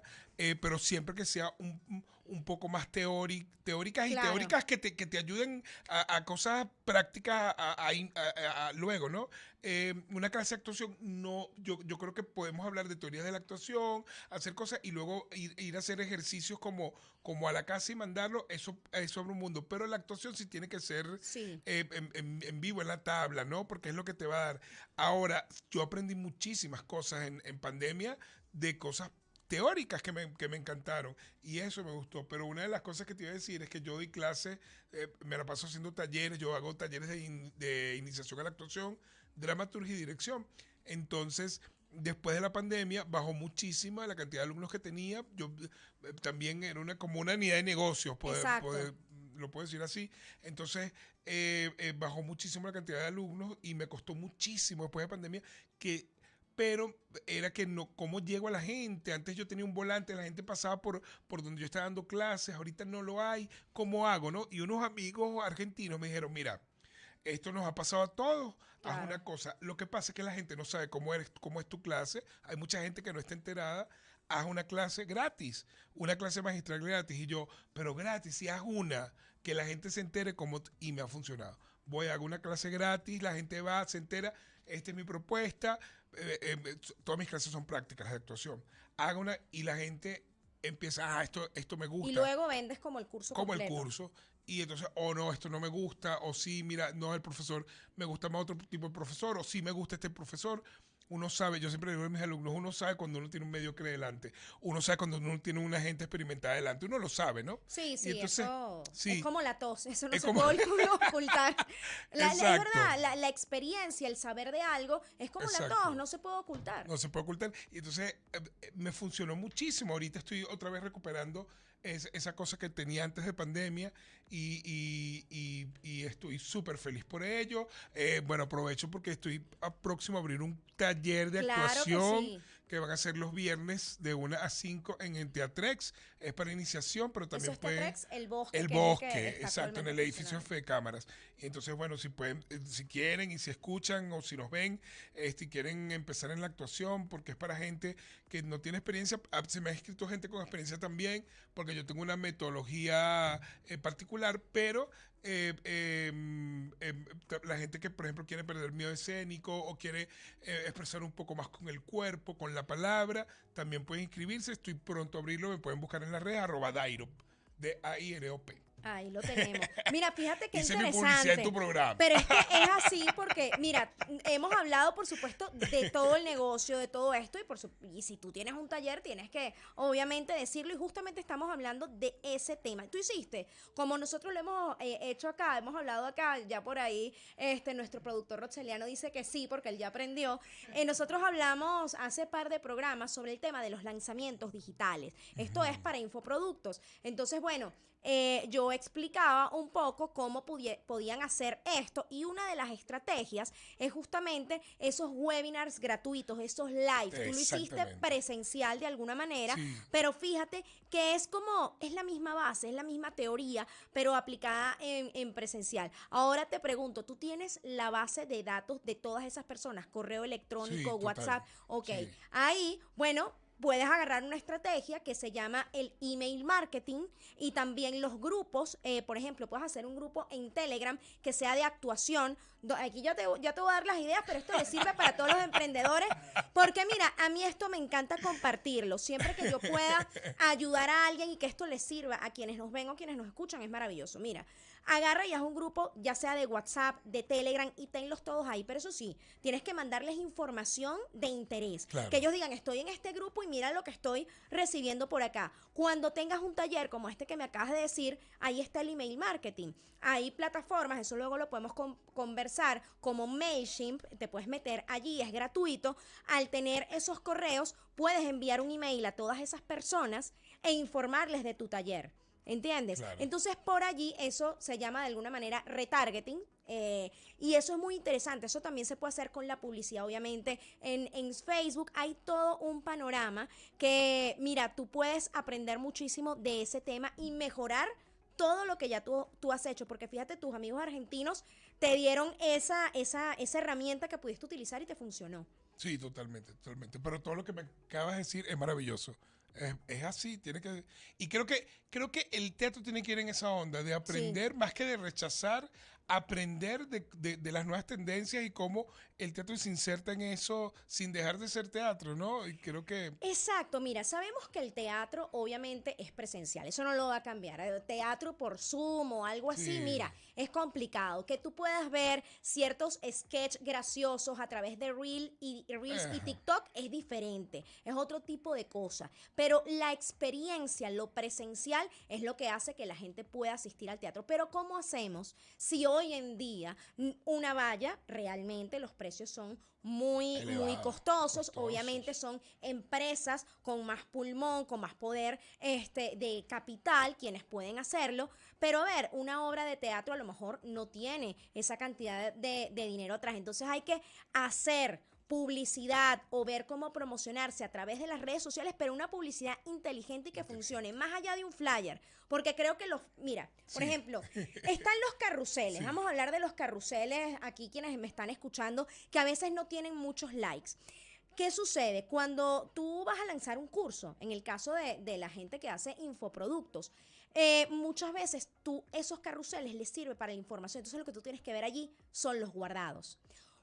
pero siempre que sea un poco más teóricas y Claro. teóricas que te ayuden a cosas prácticas luego, ¿no? Una clase de actuación, no, yo creo que podemos hablar de teorías de la actuación, hacer cosas y luego ir a hacer ejercicios como a la casa y mandarlo, eso abre un mundo. Pero la actuación sí tiene que ser Sí. en vivo, en la tabla, ¿no? Porque es lo que te va a dar. Ahora, yo aprendí muchísimas cosas en pandemia de cosas teóricas que me encantaron y eso me gustó, pero una de las cosas que te iba a decir es que yo doy clases, me la paso haciendo talleres, yo hago talleres de iniciación a la actuación, dramaturgia y dirección. Entonces, después de la pandemia bajó muchísimo la cantidad de alumnos que tenía. Yo también era como una unidad de negocios, Exacto. lo puedo decir así. Entonces, bajó muchísimo la cantidad de alumnos y me costó muchísimo después de pandemia que pero era que no, ¿cómo llego a la gente? Antes yo tenía un volante, la gente pasaba por donde yo estaba dando clases, ahorita no lo hay, ¿cómo hago, no? Y unos amigos argentinos me dijeron, mira, esto nos ha pasado a todos, haz Claro. una cosa. Lo que pasa es que la gente no sabe cómo es tu clase, hay mucha gente que no está enterada, haz una clase gratis, una clase magistral gratis. Y yo, pero gratis, y haz una, que la gente se entere y me ha funcionado. Voy a hacer una clase gratis, la gente va, se entera, esta es mi propuesta, todas mis clases son prácticas de actuación. Haga una y la gente empieza, esto me Y gusta, luego vendes como el curso como el completo. curso. Y entonces, no, esto no me gusta, o sí, mira, no, el profesor, me gusta más otro tipo de profesor, o sí me gusta este profesor. Uno sabe, yo siempre digo a mis alumnos, uno sabe cuando uno tiene un mediocre delante, uno sabe cuando uno tiene una gente experimentada delante, uno lo sabe, ¿no? Sí, Y sí, entonces, eso es sí, como la tos, eso no es se como, puede ocultar. Es exacto, verdad, la experiencia, el saber de algo, es como la tos, exacto. no se puede ocultar. No se puede ocultar. Y entonces me funcionó muchísimo. Ahorita estoy otra vez recuperando. esa cosa que tenía antes de pandemia y estoy súper feliz por ello. Bueno, aprovecho porque estoy próximo a abrir un taller de Claro que actuación sí. que van a ser los viernes de 1 a 5 en el Teatrex. Es para iniciación, pero Eso también es pueden... Teatrex, el bosque, El que es el que bosque, está exacto, en actualmente el edificio funcionando. Fe Cámaras. Y entonces, bueno, si pueden, si quieren y si escuchan o si nos ven, y quieren empezar en la actuación, porque es para gente que no tiene experiencia, se me ha escrito gente con experiencia también, porque yo tengo una metodología particular, pero la gente que, por ejemplo, quiere perder miedo escénico o quiere expresar un poco más con el cuerpo, con la palabra, también pueden inscribirse. Estoy pronto a abrirlo, me pueden buscar en las redes, @dairop, DAIROP. Ahí lo tenemos. Mira, fíjate qué Hice mi publicidad en interesante. tu programa. Pero es que es así porque, mira, hemos hablado, por supuesto, de todo el negocio, de todo esto, y si tú tienes un taller, tienes que, obviamente, decirlo, y justamente estamos hablando de ese tema. Tú hiciste, como nosotros lo hemos hecho acá, hemos hablado acá, ya por ahí, nuestro productor Roxeliano dice que sí, porque él ya aprendió. Nosotros hablamos hace par de programas sobre el tema de los lanzamientos digitales. Esto es para infoproductos. Entonces, bueno, yo explicaba un poco cómo podían hacer esto, y una de las estrategias es justamente esos webinars gratuitos, esos live. Tú lo hiciste Exactamente. presencial de alguna manera, Sí. pero fíjate que es la misma base, es la misma teoría, pero aplicada en presencial. Ahora te pregunto, ¿tú tienes la base de datos de todas esas personas? Correo electrónico, Sí, total. WhatsApp, ok. Sí. Ahí, bueno, puedes agarrar una estrategia que se llama el email marketing, y también los grupos. Por ejemplo, puedes hacer un grupo en Telegram que sea de actuación. Aquí ya te voy a dar las ideas, pero esto le sirve para todos los emprendedores, porque mira, a mí esto me encanta compartirlo. Siempre que yo pueda ayudar a alguien y que esto les sirva a quienes nos ven o quienes nos escuchan, es maravilloso. Mira, agarra y haz un grupo, ya sea de WhatsApp, de Telegram, y tenlos todos ahí. Pero eso sí, tienes que mandarles información de interés. Claro. Que ellos digan, estoy en este grupo y mira lo que estoy recibiendo por acá. Cuando tengas un taller como este que me acabas de decir, ahí está el email marketing. Hay plataformas, eso luego lo podemos conversar, como Mailchimp. Te puedes meter allí, es gratuito. Al tener esos correos, puedes enviar un email a todas esas personas e informarles de tu taller. ¿Entiendes? Claro. Entonces, por allí eso se llama de alguna manera retargeting, y eso es muy interesante. Eso también se puede hacer con la publicidad, obviamente. En Facebook hay todo un panorama que, mira, tú puedes aprender muchísimo de ese tema y mejorar todo lo que ya tú has hecho, porque fíjate, tus amigos argentinos te dieron esa herramienta que pudiste utilizar y te funcionó. Sí, totalmente, totalmente. Pero todo lo que me acabas de decir es maravilloso. Es así, tiene que... Y creo que el teatro tiene que ir en esa onda de aprender, más que de rechazar, aprender de las nuevas tendencias y cómo el teatro se inserta en eso sin dejar de ser teatro, ¿no? Y creo que... Exacto, mira, sabemos que el teatro obviamente es presencial, eso no lo va a cambiar. El teatro por Zoom o algo así, Sí. mira, es complicado. Que tú puedas ver ciertos sketches graciosos a través de Reels y Ajá. TikTok es diferente, es otro tipo de cosa. Pero la experiencia, lo presencial, es lo que hace que la gente pueda asistir al teatro. Pero ¿cómo hacemos si hoy en día una valla, realmente los precios son muy Elevado, costosos? costosos. Obviamente son empresas con más pulmón, con más poder de capital, quienes pueden hacerlo. Pero a ver, una obra de teatro a lo mejor no tiene esa cantidad de dinero atrás. Entonces hay que hacer publicidad o ver cómo promocionarse a través de las redes sociales, pero una publicidad inteligente y que funcione, más allá de un flyer. Porque creo que mira, por Sí. ejemplo, están los carruseles. Sí. Vamos a hablar de los carruseles aquí, quienes me están escuchando, que a veces no tienen muchos likes. ¿Qué sucede? Cuando tú vas a lanzar un curso, en el caso de la gente que hace infoproductos, muchas veces esos carruseles les sirve para la información. Entonces lo que tú tienes que ver allí son los guardados.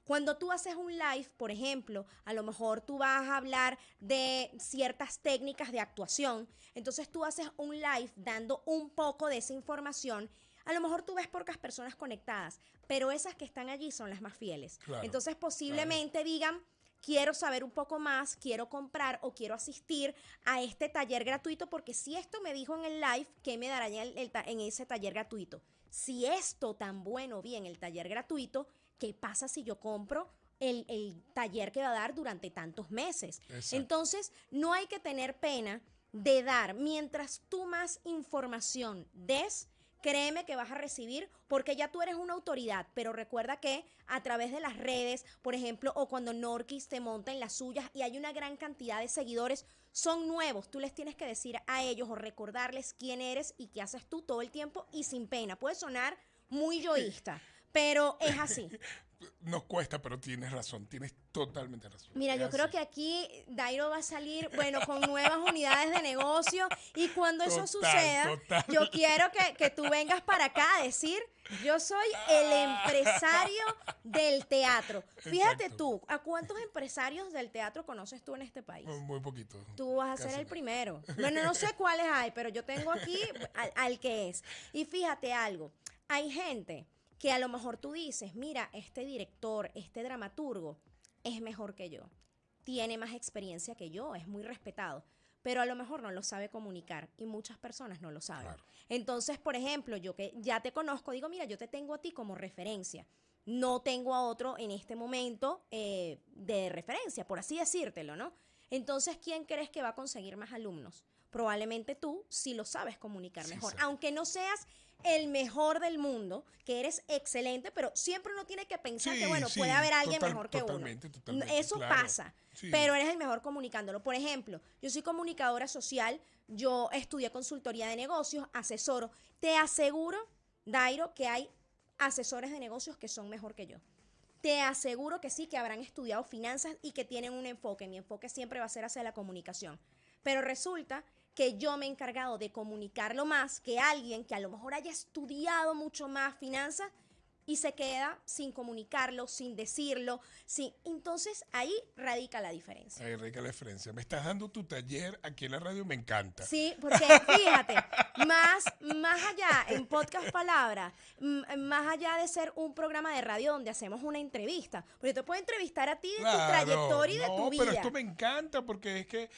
Cuando tú haces un live, por ejemplo, a lo mejor tú vas a hablar de ciertas técnicas de actuación. Entonces tú haces un live dando un poco de esa información. A lo mejor tú ves pocas personas conectadas, pero esas que están allí son las más fieles. Claro, Entonces posiblemente digan, quiero saber un poco más, quiero comprar o quiero asistir a este taller gratuito, porque si esto me dijo en el live, ¿qué me dará en ese taller gratuito? Si esto tan bueno vi en el taller gratuito, ¿qué pasa si yo compro el taller que va a dar durante tantos meses? Exacto. Entonces, no hay que tener pena de dar. Mientras tú más información des, créeme que vas a recibir, porque ya tú eres una autoridad, pero recuerda que a través de las redes, por ejemplo, o cuando Norquis te monta en las suyas y hay una gran cantidad de seguidores, son nuevos, tú les tienes que decir a ellos o recordarles quién eres y qué haces tú todo el tiempo y sin pena. Puede sonar muy yoísta, pero es así. Nos cuesta, pero tienes razón, tienes totalmente razón. Mira, Es yo creo así. que aquí Dairo va a salir, bueno, con nuevas unidades de negocio y cuando eso suceda, Total. yo quiero que tú vengas para acá a decir, yo soy el empresario del teatro. Fíjate Exacto. tú, ¿a cuántos empresarios del teatro conoces tú en este país? Muy poquito. Tú vas a ser Casi el nada. primero. Bueno, no sé cuáles hay, pero yo tengo aquí al que es. Y fíjate algo, hay gente que a lo mejor tú dices, mira, este director, este dramaturgo es mejor que yo, tiene más experiencia que yo, es muy respetado, pero a lo mejor no lo sabe comunicar y muchas personas no lo saben. Claro. Entonces, por ejemplo, yo que ya te conozco, digo, mira, yo te tengo a ti como referencia. No tengo a otro en este momento de referencia, por así decírtelo, ¿no? Entonces, ¿quién crees que va a conseguir más alumnos? Probablemente tú, si lo sabes comunicar Sí, mejor. sí. Aunque no seas el mejor del mundo, que eres excelente, pero siempre uno tiene que pensar que, bueno, puede haber alguien mejor que uno. Totalmente, Eso claro. pasa, Sí. pero eres el mejor comunicándolo. Por ejemplo, yo soy comunicadora social, yo estudié consultoría de negocios, asesoro. Te aseguro, Dairo, que hay asesores de negocios que son mejor que yo. Te aseguro que sí, que habrán estudiado finanzas y que tienen un enfoque. Mi enfoque siempre va a ser hacia la comunicación. Pero resulta que yo me he encargado de comunicarlo más que alguien que a lo mejor haya estudiado mucho más finanzas y se queda sin comunicarlo, sin decirlo, sin... Entonces ahí radica la diferencia. Ahí radica la diferencia. Me estás dando tu taller aquí en la radio, me encanta. Sí, porque fíjate, más allá en Podcast Palabras, más allá de ser un programa de radio donde hacemos una entrevista, porque yo te puedo entrevistar a ti de tu trayectoria y de tu vida. Pero esto me encanta porque es que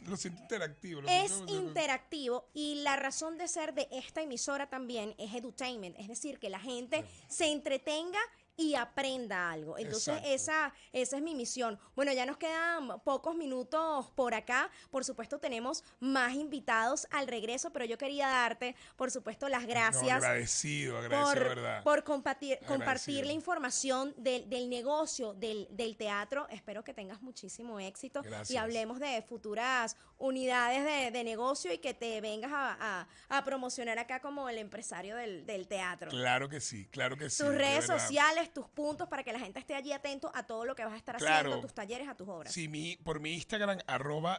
lo siento interactivo. Es interactivo y la razón de ser de esta emisora también es edutainment, es decir, que la gente se entretenga y aprenda algo. Entonces, Exacto. esa es mi misión. Bueno, ya nos quedan pocos minutos por acá. Por supuesto, tenemos más invitados al regreso, pero yo quería darte, por supuesto, las gracias. No, agradecido, ¿verdad? Por compartir Agradecido. la información del negocio del teatro. Espero que tengas muchísimo éxito Gracias. y hablemos de futuras unidades de negocio y que te vengas a promocionar acá como el empresario del teatro. Claro que sí, claro que sí. Tus de redes verdad. sociales, tus puntos, para que la gente esté allí atento a todo lo que vas a estar haciendo, a tus talleres, a tus obras. Sí, por mi Instagram,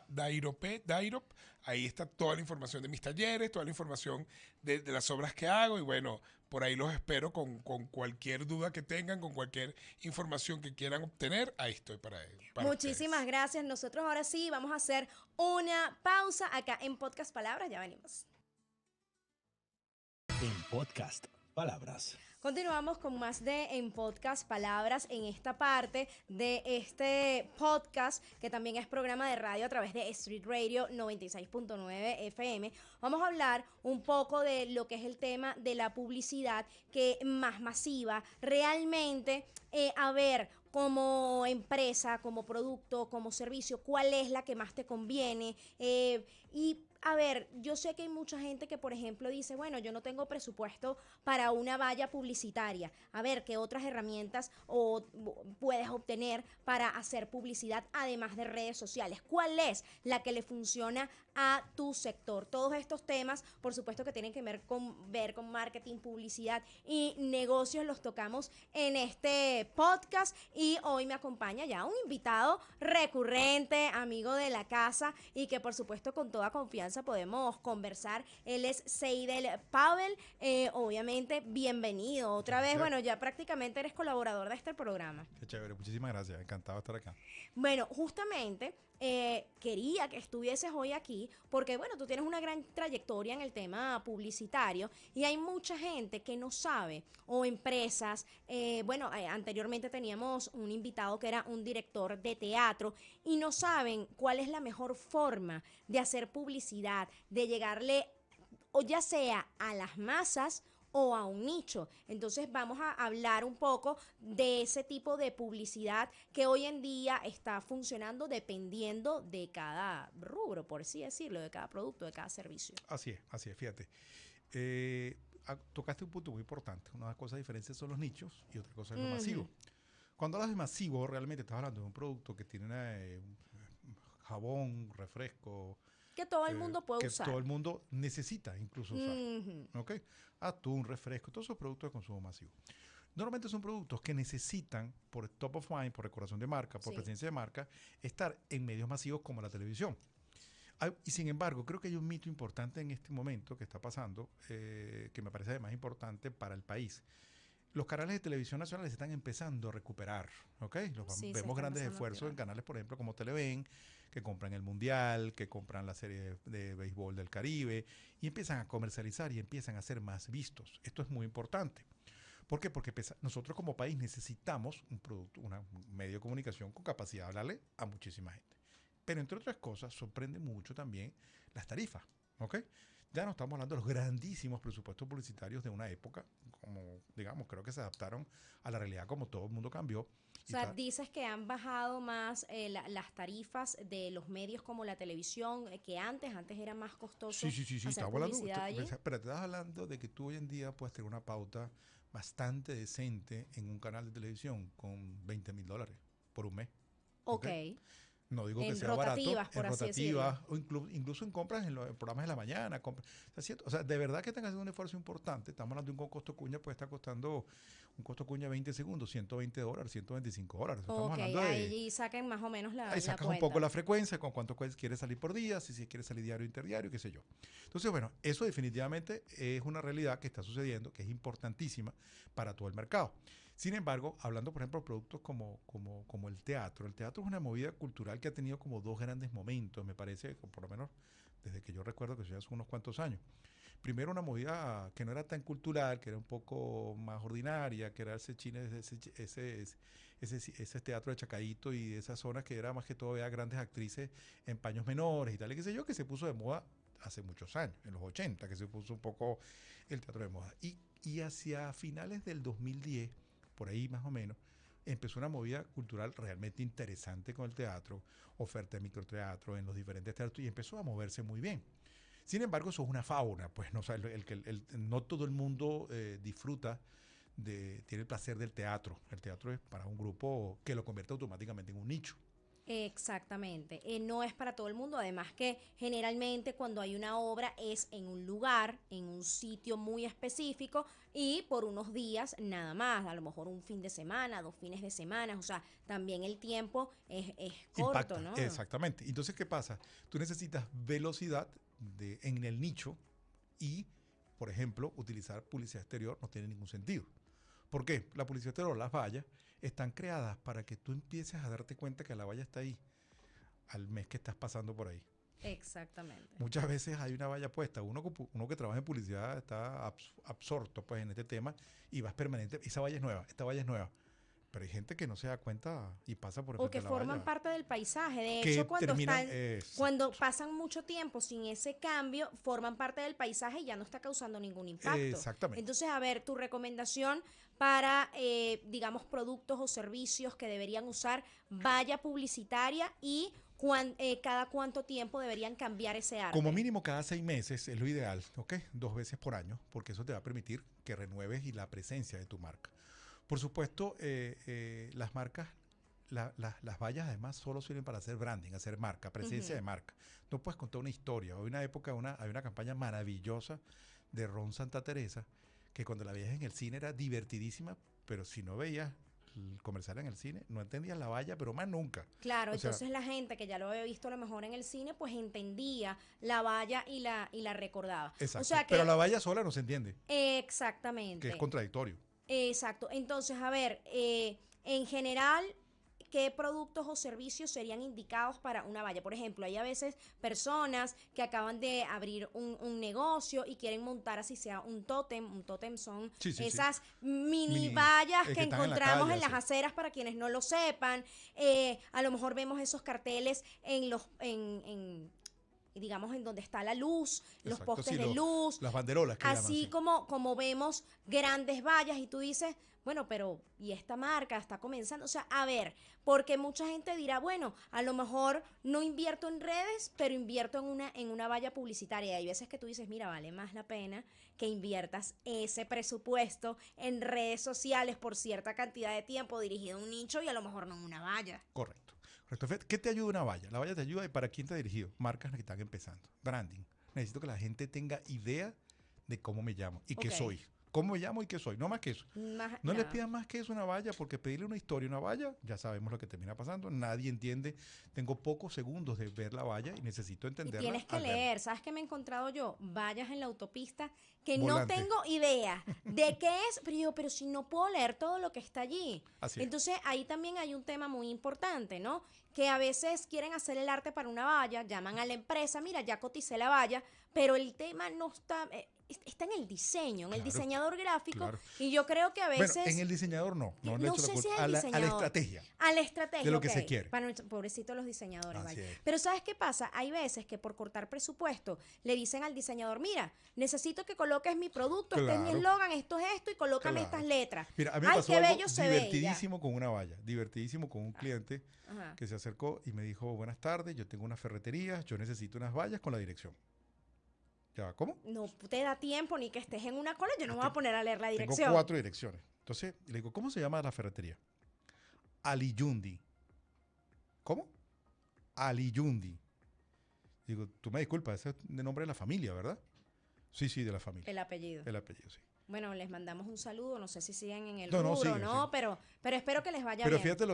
@dairop, ahí está toda la información de mis talleres, toda la información de las obras que hago y bueno, por ahí los espero con cualquier duda que tengan, con cualquier información que quieran obtener, ahí estoy para Muchísimas ustedes. gracias. Nosotros ahora sí vamos a hacer una pausa acá en Podcast Palabras. Ya venimos. En Podcast Palabras. Continuamos con más de En Podcast Palabras en esta parte de este podcast que también es programa de radio a través de Street Radio 96.9 FM. Vamos a hablar un poco de lo que es el tema de la publicidad que más masiva. Realmente, a ver, como empresa, como producto, como servicio, cuál es la que más te conviene. Y a ver, yo sé que hay mucha gente que, por ejemplo, dice, bueno, yo no tengo presupuesto para una valla publicitaria. A ver, ¿qué otras herramientas puedes obtener para hacer publicidad además de redes sociales? ¿Cuál es la que le funciona a tu sector? Todos estos temas, por supuesto, que tienen que ver con marketing, publicidad y negocios, los tocamos en este podcast. Y hoy me acompaña ya un invitado recurrente, amigo de la casa y que, por supuesto, con toda confianza podemos conversar. Él es Seidel Pavel. Obviamente, bienvenido otra vez. Bueno, ya prácticamente eres colaborador de este programa. Qué chévere, muchísimas gracias, encantado de estar acá. Bueno, justamente quería que estuvieses hoy aquí porque, bueno, tú tienes una gran trayectoria en el tema publicitario y hay mucha gente que no sabe, o empresas, anteriormente teníamos un invitado que era un director de teatro y no saben cuál es la mejor forma de hacer publicidad, de llegarle o ya sea a las masas o a un nicho. Entonces vamos a hablar un poco de ese tipo de publicidad que hoy en día está funcionando dependiendo de cada rubro, por así decirlo, de cada producto, de cada servicio. Así es, fíjate. Tocaste un punto muy importante. Una de las cosas diferentes son los nichos y otra cosa es lo masivo. Cuando hablas de masivo, realmente estás hablando de un producto que tiene un jabón, refresco, Que todo el mundo puede que usar. todo el mundo necesita incluso usar. ¿Ok? Atún, refresco, todos esos productos de consumo masivo. Normalmente son productos que necesitan, por top of mind, por decoración de marca, por presencia de marca, estar en medios masivos como la televisión. Y sin embargo, creo que hay un mito importante en este momento que está pasando, que me parece además importante para el país. Los canales de televisión nacionales están empezando a recuperar, ¿ok? Vemos grandes esfuerzos en canales, por ejemplo, como Televen, que compran el Mundial, que compran la serie de béisbol del Caribe, y empiezan a comercializar y empiezan a ser más vistos. Esto es muy importante. ¿Por qué? Porque nosotros como país necesitamos un producto, un medio de comunicación con capacidad de hablarle a muchísima gente. Pero entre otras cosas, sorprende mucho también las tarifas, ¿ok? Ya no estamos hablando de los grandísimos presupuestos publicitarios de una época, como, digamos, creo que se adaptaron a la realidad como todo el mundo cambió. O sea, dices que han bajado más las tarifas de los medios como la televisión que antes era más costoso Sí, hacer publicidad allí. Pero te estás hablando de que tú hoy en día puedes tener una pauta bastante decente en un canal de televisión con $20,000 por un mes. Ok. No digo que sea rotativas, barato, por en así rotativas, decirlo. o incluso en compras en los programas de la mañana. O sea, de verdad que están haciendo un esfuerzo importante. Estamos hablando de un costo cuña, pues está costando un costo cuña 20 segundos, $120, $125. Estamos hablando de... Ahí saquen más o menos la Ahí sacas un poco la frecuencia, con cuánto quieres salir por día, si quieres salir diario, interdiario, qué sé yo. Entonces, bueno, eso definitivamente es una realidad que está sucediendo, que es importantísima para todo el mercado. Sin embargo, hablando, por ejemplo, de productos como el teatro es una movida cultural que ha tenido como dos grandes momentos, me parece, por lo menos desde que yo recuerdo, que ya hace unos cuantos años. Primero, una movida que no era tan cultural, que era un poco más ordinaria, que era ese teatro de Chacaíto y esas zonas que era más que todo veía grandes actrices en paños menores y tal, y qué sé yo, que se puso de moda hace muchos años, en los 80, que se puso un poco el teatro de moda. Y hacia finales del 2010, por ahí más o menos, empezó una movida cultural realmente interesante con el teatro, oferta de microteatro en los diferentes teatros, y empezó a moverse muy bien. Sin embargo, eso es una fauna, pues no, o sea, no todo el mundo disfruta, tiene el placer del teatro. El teatro es para un grupo que lo convierte automáticamente en un nicho. Exactamente, no es para todo el mundo, además que generalmente cuando hay una obra es en un lugar, en un sitio muy específico y por unos días nada más, a lo mejor un fin de semana, 2 fines de semana, o sea, también el tiempo es corto, Impacta, ¿no? exactamente. Entonces, ¿qué pasa? Tú necesitas velocidad en el nicho y, por ejemplo, utilizar publicidad exterior no tiene ningún sentido. ¿Por qué? La publicidad exterior, las vallas, están creadas para que tú empieces a darte cuenta que la valla está ahí al mes que estás pasando por ahí. Exactamente. Muchas veces hay una valla puesta. Uno que trabaja en publicidad está absorto pues en este tema y vas permanente. Esa valla es nueva, esta valla es nueva. Pero hay gente que no se da cuenta y pasa por O enfrente que de la forman valla. parte del paisaje. De Que hecho, terminan, cuando pasan mucho tiempo sin ese cambio, forman parte del paisaje y ya no está causando ningún impacto. Exactamente. Entonces, a ver, tu recomendación para, digamos, productos o servicios que deberían usar valla publicitaria y cada cuánto tiempo deberían cambiar ese arte. Como mínimo cada 6 meses es lo ideal, ¿ok? 2 veces por año, porque eso te va a permitir que renueves y la presencia de tu marca. Por supuesto, las marcas, las vallas además solo sirven para hacer branding, hacer marca, presencia de marca. No puedes contar una historia. Hoy hay una campaña maravillosa de Ron Santa Teresa, que cuando la veías en el cine era divertidísima, pero si no veías el comercial en el cine, no entendías la valla, pero más nunca. Claro, O sea, entonces la gente que ya lo había visto a lo mejor en el cine, pues entendía la valla y la recordaba. exacto. O sea que, Pero la valla sola no se entiende, exactamente. que es contradictorio. Exacto. Entonces, a ver, en general, ¿qué productos o servicios serían indicados para una valla? Por ejemplo, hay a veces personas que acaban de abrir un negocio y quieren montar así sea un tótem. Un tótem son esas mini vallas que encontramos en las aceras para quienes no lo sepan. A lo mejor vemos esos carteles en digamos, en donde está la luz, los Exacto, postes sí, de luz, las banderolas que llaman, así sí. como vemos grandes vallas y tú dices, bueno, pero ¿y esta marca está comenzando? O sea, a ver, porque mucha gente dirá, bueno, a lo mejor no invierto en redes, pero invierto en una valla publicitaria. Y hay veces que tú dices, mira, vale más la pena que inviertas ese presupuesto en redes sociales por cierta cantidad de tiempo dirigido a un nicho y a lo mejor no en una valla. Correcto. Correcto. Fíjate, ¿qué te ayuda una valla? La valla te ayuda y para quién te ha dirigido. Marcas que están empezando. Branding. Necesito que la gente tenga idea de cómo me llamo y qué Ok. soy. Cómo me llamo y qué soy. No más que eso. No les Ya. pidan más que eso una valla, porque pedirle una historia a una valla, ya sabemos lo que termina pasando. Nadie entiende. Tengo pocos segundos de ver la valla y necesito Y entenderla. tienes que al verla. leer. ¿Sabes qué me he encontrado yo? Vallas en la autopista que no Volante. tengo idea de qué es, pero yo, pero si no puedo leer todo lo que está allí. Así es. Entonces ahí también hay un tema muy importante, ¿no? Que a veces quieren hacer el arte para una valla, llaman a la empresa, mira, ya coticé la valla, pero el tema no está, está en el diseño, en el Claro, diseñador gráfico, claro. y yo creo que a Bueno, veces... en el diseñador no. No le no echo la sé si culpa. es el A la diseñador. estrategia. A la estrategia, de lo que ok. se quiere. Pobrecitos los diseñadores, Así ¿vale? es. Pero ¿sabes qué pasa? Hay veces que por cortar presupuesto le dicen al diseñador, mira, necesito que coloques mi producto, este es mi Claro. eslogan, esto es esto, y colócame Claro. estas letras. Mira, a mí me Ay, pasó qué algo bello se ve. y ya. divertidísimo con una valla. Divertidísimo con un cliente Ajá. que se acercó y me dijo, buenas tardes, yo tengo una ferretería, yo necesito unas vallas con la dirección. Ya, ¿cómo? No te da tiempo ni que estés en una cola, yo no me voy a poner a leer la dirección. Tengo 4 direcciones. Entonces, le digo, ¿cómo se llama la ferretería? Aliyundi. ¿Cómo? Aliyundi. Digo, tú me disculpas, ese es el nombre de la familia, ¿verdad? Sí, sí, de la familia. El apellido. El apellido, sí. Bueno, les mandamos un saludo, no sé si siguen en el No, rubro, siguen, ¿no? siguen. Pero espero que les vaya Pero bien. fíjate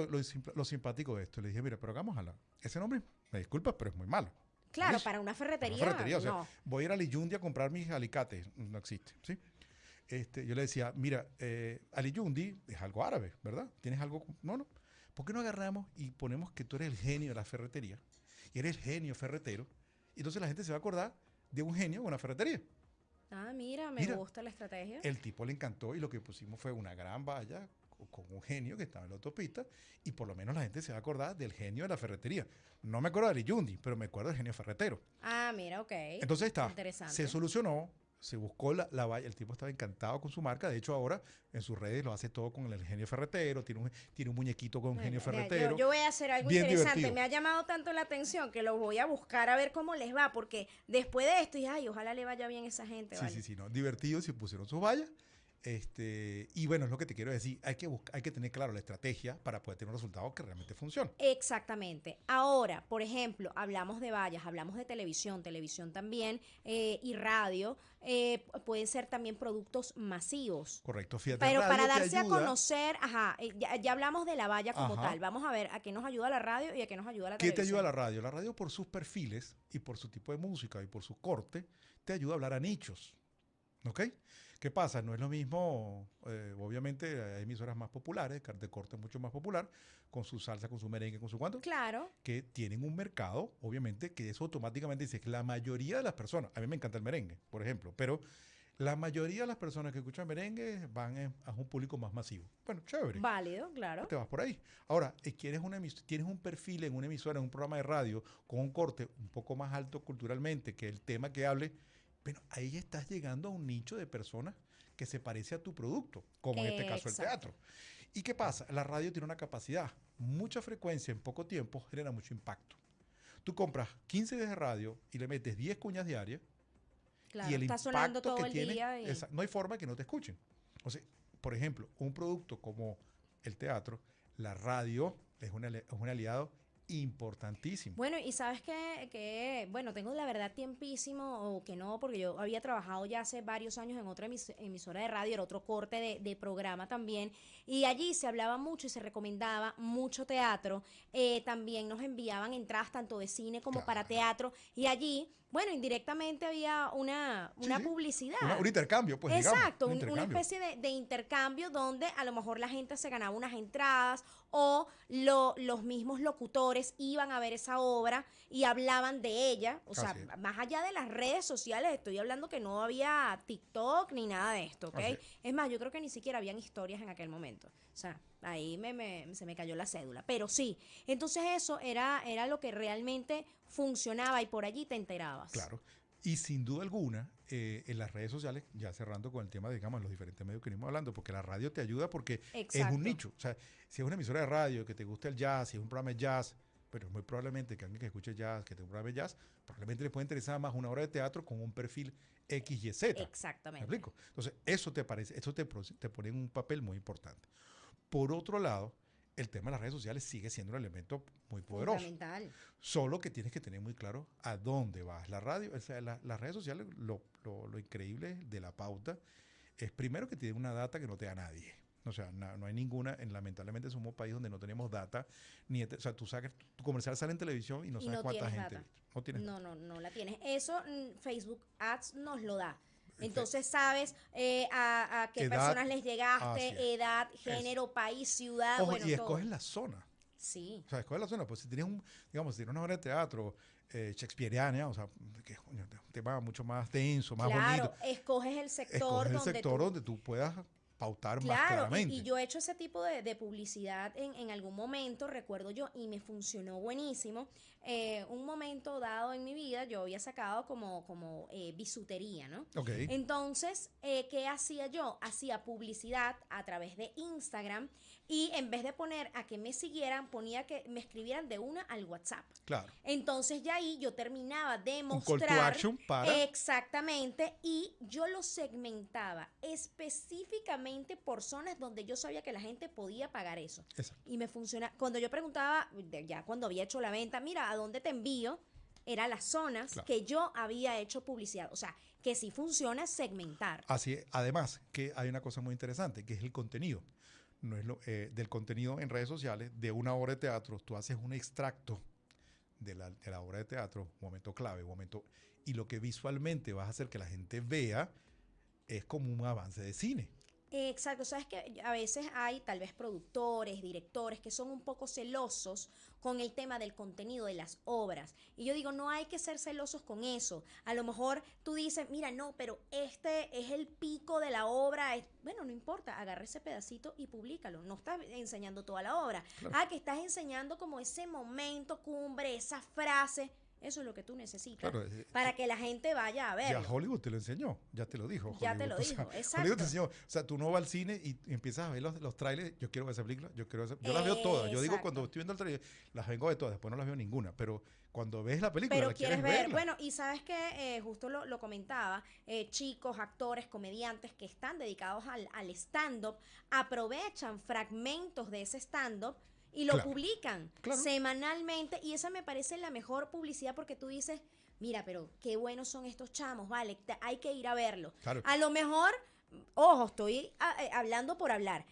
lo simpático de esto. Le dije, mira, pero hagamos ese nombre, me disculpas, pero es muy malo. Claro, ¿Ves? para una ferretería, Una ferretería, o sea, no. voy a ir a Aliyundi a comprar mis alicates. No existe, ¿sí? Yo le decía, mira, Aliyundi es algo árabe, ¿verdad? ¿Tienes algo? No. ¿Por qué no agarramos y ponemos que tú eres el genio de la ferretería y eres el genio ferretero? Y entonces la gente se va a acordar de un genio con una ferretería. Ah, mira, me Mira, gusta la estrategia. El tipo le encantó y lo que pusimos fue una gran valla con un genio que estaba en la autopista y por lo menos la gente se va a acordar del genio de la ferretería. No me acuerdo de Aliyundi, pero me acuerdo del genio ferretero. Ah, mira, ok. Entonces está, Interesante. se solucionó, se buscó la valla, el tipo estaba encantado con su marca, de hecho ahora en sus redes lo hace todo con el genio ferretero, tiene un muñequito con un genio Mira, ferretero. yo voy a hacer algo bien interesante. divertido. Me ha llamado tanto la atención que lo voy a buscar a ver cómo les va, porque después de esto, ay, ojalá le vaya bien a esa gente, Sí, ¿vale? sí, no, divertido, se pusieron sus vallas. Y bueno, es lo que te quiero decir, hay que tener claro la estrategia para poder tener un resultado que realmente funcione. Exactamente. Ahora, por ejemplo, hablamos de vallas, hablamos de televisión también, y radio, pueden ser también productos masivos. Correcto, fíjate. Pero radio para te darse a ayuda. conocer, ya hablamos de la valla como Ajá. tal. Vamos a ver a qué nos ayuda la radio y a qué nos ayuda la ¿Qué te televisión. ayuda la radio? La radio por sus perfiles y por su tipo de música y por su corte, te ayuda a hablar a nichos. ¿Ok? ¿Qué pasa? No es lo mismo, obviamente hay emisoras más populares, de corte mucho más popular, con su salsa, con su merengue, con su cuanto, Claro. que tienen un mercado, obviamente, que eso automáticamente dice que la mayoría de las personas, a mí me encanta el merengue, por ejemplo, pero la mayoría de las personas que escuchan merengue van a un público más masivo. Bueno, chévere. Válido, claro. Te vas por ahí. Ahora, tienes un perfil en una emisora, en un programa de radio, con un corte un poco más alto culturalmente que el tema que hable, bueno, ahí estás llegando a un nicho de personas que se parece a tu producto, como en este caso el Exacto. teatro. ¿Y qué pasa? La radio tiene una capacidad, mucha frecuencia en poco tiempo genera mucho impacto. Tú compras 15 días de radio y le metes 10 cuñas diarias Claro, y el está sonando impacto todo que el tiene, día. no hay forma que no te escuchen. O sea, por ejemplo, un producto como el teatro, la radio es un aliado importantísimo. Bueno, y sabes bueno, tengo la verdad tiempísimo o que no, porque yo había trabajado ya hace varios años en otra emisora de radio, era otro corte de programa también, y allí se hablaba mucho y se recomendaba mucho teatro, también nos enviaban entradas tanto de cine como para Claro. teatro, y allí, bueno, indirectamente había una Sí, sí. publicidad. Un intercambio, pues Exacto, digamos. una especie de intercambio donde a lo mejor la gente se ganaba unas entradas o los mismos locutores iban a ver esa obra y hablaban de ella. O sea, Así es. más allá de las redes sociales, estoy hablando que no había TikTok ni nada de esto, ¿ok? Así es. Es más, yo creo que ni siquiera habían historias en aquel momento. O sea, ahí se me cayó la cédula. Pero sí, entonces eso era lo que realmente funcionaba y por allí te enterabas. Claro. Y sin duda alguna, en las redes sociales, ya cerrando con el tema, digamos, los diferentes medios que venimos hablando, porque la radio te ayuda porque Exacto. es un nicho. O sea, si es una emisora de radio que te gusta el jazz, si es un programa de jazz, pero muy probablemente que alguien que escuche jazz, que tenga un programa de jazz, probablemente le puede interesar más una obra de teatro con un perfil X, Y, Z. Exactamente. ¿Me explico? Entonces, eso te pone en un papel muy importante. Por otro lado, el tema de las redes sociales sigue siendo un elemento muy poderoso. Fundamental. Solo que tienes que tener muy claro a dónde vas. La radio, o sea, las redes sociales, lo increíble de la pauta es primero que tiene una data que no te da nadie. O sea, no hay ninguna, lamentablemente somos un país donde no tenemos data, o sea, tu comercial sale en televisión y no sabes cuánta gente. Data. No tienes. No la tienes. Eso Facebook Ads nos lo da. Entonces sabes a qué edad, personas les llegaste, edad, género, país, ciudad, Ojo, bueno, y todo. escoges la zona. Sí. O sea, escoges la zona. Pues si tienes digamos, si tienes una obra de teatro shakespeariana, o sea, que es un tema mucho más denso, más bonito. Claro, escoges el sector donde tú puedas pautar más claramente. Y yo he hecho ese tipo de publicidad en algún momento, recuerdo yo, y me funcionó buenísimo. Un momento dado en mi vida, yo había sacado como bisutería, ¿no? Okay. Entonces, ¿qué hacía yo? Hacía publicidad a través de Instagram y en vez de poner a que me siguieran, ponía que me escribieran de una al WhatsApp. Claro. Entonces ya ahí yo terminaba de mostrar. Un call to action para. Exactamente. Y yo lo segmentaba específicamente por zonas donde yo sabía que la gente podía pagar eso. Exacto. Y me funciona. Cuando yo preguntaba, ya cuando había hecho la venta, mira, ¿a dónde te envío? Eran las zonas que yo había hecho publicidad. O sea, que sí funciona segmentar. Así es. Además, que hay una cosa muy interesante, que es el contenido. No es del contenido en redes sociales, de una obra de teatro, tú haces un extracto de la obra de teatro, un momento clave, y lo que visualmente vas a hacer que la gente vea es como un avance de cine. Exacto, sabes que a veces hay tal vez productores, directores que son un poco celosos con el tema del contenido de las obras. Y yo digo, no hay que ser celosos con eso. A lo mejor tú dices, mira, no, pero este es el pico de la obra. Bueno, no importa, agarra ese pedacito y públicalo. No estás enseñando toda la obra. Claro. Que estás enseñando como ese momento cumbre, esa frase. Eso es lo que tú necesitas para que la gente vaya a verlo. Ya Hollywood te lo enseñó, ya te lo dijo. Ya te lo dijo, exacto. Hollywood te enseñó. O sea, tú no vas al cine y empiezas a ver los trailers. Yo quiero ver esa película, yo las veo todas. Yo digo, cuando estoy viendo el trailer, las vengo de todas, después no las veo ninguna. Pero cuando ves la película, la quieres ver. Verla. Bueno, y sabes que justo lo comentaba, chicos, actores, comediantes que están dedicados al stand-up, aprovechan fragmentos de ese stand-up y lo publican semanalmente, y esa me parece la mejor publicidad porque tú dices, mira, pero qué buenos son estos chamos, vale, hay que ir a verlo. Claro. A lo mejor, ojo, estoy hablando por hablar.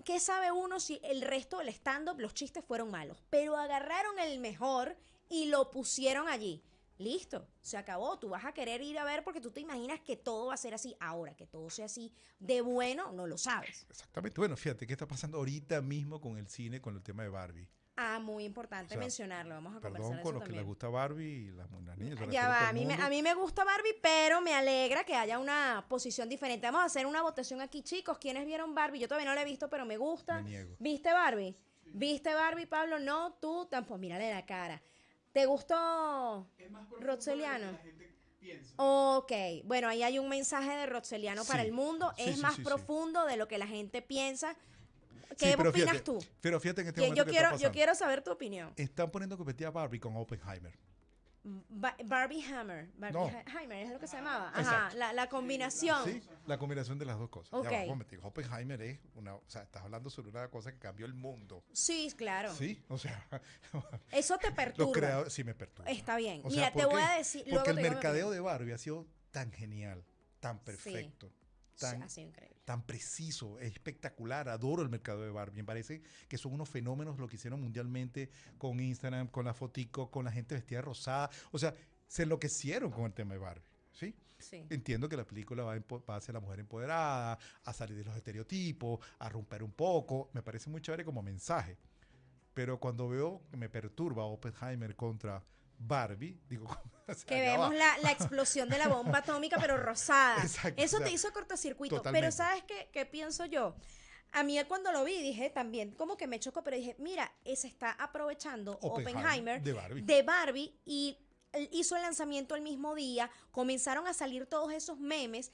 ¿Qué sabe uno si el resto del stand-up, los chistes fueron malos? Pero agarraron el mejor y lo pusieron allí. Listo, se acabó. Tú vas a querer ir a ver porque tú te imaginas que todo va a ser así. Ahora, que todo sea así de bueno, no lo sabes. Exactamente. Bueno, fíjate, ¿qué está pasando ahorita mismo con el cine, con el tema de Barbie? Muy importante mencionarlo. Vamos a conversar de eso con los también. Que les gusta Barbie y las niñas. Ya va, a mí me gusta Barbie, pero me alegra que haya una posición diferente. Vamos a hacer una votación aquí, chicos. ¿Quiénes vieron Barbie? Yo todavía no la he visto, pero me gusta. Me niego. ¿Viste Barbie? ¿Viste Barbie, Pablo? No, tú tampoco. Mírale la cara. ¿Te gustó Rotzeliano? Ok, bueno, ahí hay un mensaje de Rotzeliano para el mundo. Es más profundo de lo que la gente piensa. ¿Qué opinas tú? Pero fíjate que este momento yo quiero saber tu opinión. Están poniendo competir a Barbie con Oppenheimer. Barbie Hammer es lo que se llamaba. Ajá, la combinación. Sí, la combinación de las dos cosas. Okay. Oppenheimer es o sea, estás hablando sobre una cosa que cambió el mundo. Sí, claro. Sí, o sea. Eso te perturba. Sí, me perturba. Está bien. O mira, sea, te voy a decir. Porque el mercadeo de Barbie ha sido tan genial, tan perfecto. Ha sido increíble. Tan preciso, es espectacular, adoro el mercado de Barbie, me parece que son unos fenómenos lo que hicieron mundialmente con Instagram, con la fotico, con la gente vestida rosada, o sea, se enloquecieron con el tema de Barbie, ¿sí? Sí. Entiendo que la película va hacia la mujer empoderada, a salir de los estereotipos, a romper un poco, me parece muy chévere como mensaje, pero cuando veo que me perturba Oppenheimer contra Barbie, digo, que vemos la explosión de la bomba atómica, pero rosada. Exacto, eso te hizo cortocircuito. Totalmente. Pero ¿sabes qué pienso yo? a mí cuando lo vi dije también, como que me chocó, pero dije, mira, se está aprovechando Oppenheimer de Barbie y hizo el lanzamiento el mismo día, comenzaron a salir todos esos memes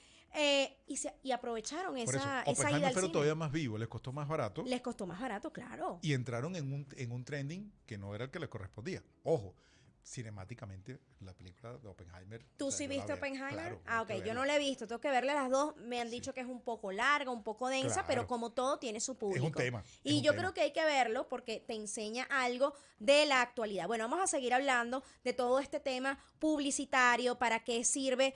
y aprovecharon Por eso, esa ida Oppenheimer al pero cine. todavía más vivo, les costó más barato. Les costó más barato, claro. Y entraron en un trending que no era el que les correspondía. Ojo, cinemáticamente la película de Oppenheimer. ¿Tú sí viste Oppenheimer? Claro, Ah, ok, yo no la he visto, tengo que verle las dos. Me han dicho que es un poco larga, un poco densa, Claro. pero como todo tiene su público. Es un tema. Y yo creo que hay que verlo porque te enseña algo de la actualidad. Bueno, vamos a seguir hablando de todo este tema publicitario, para qué sirve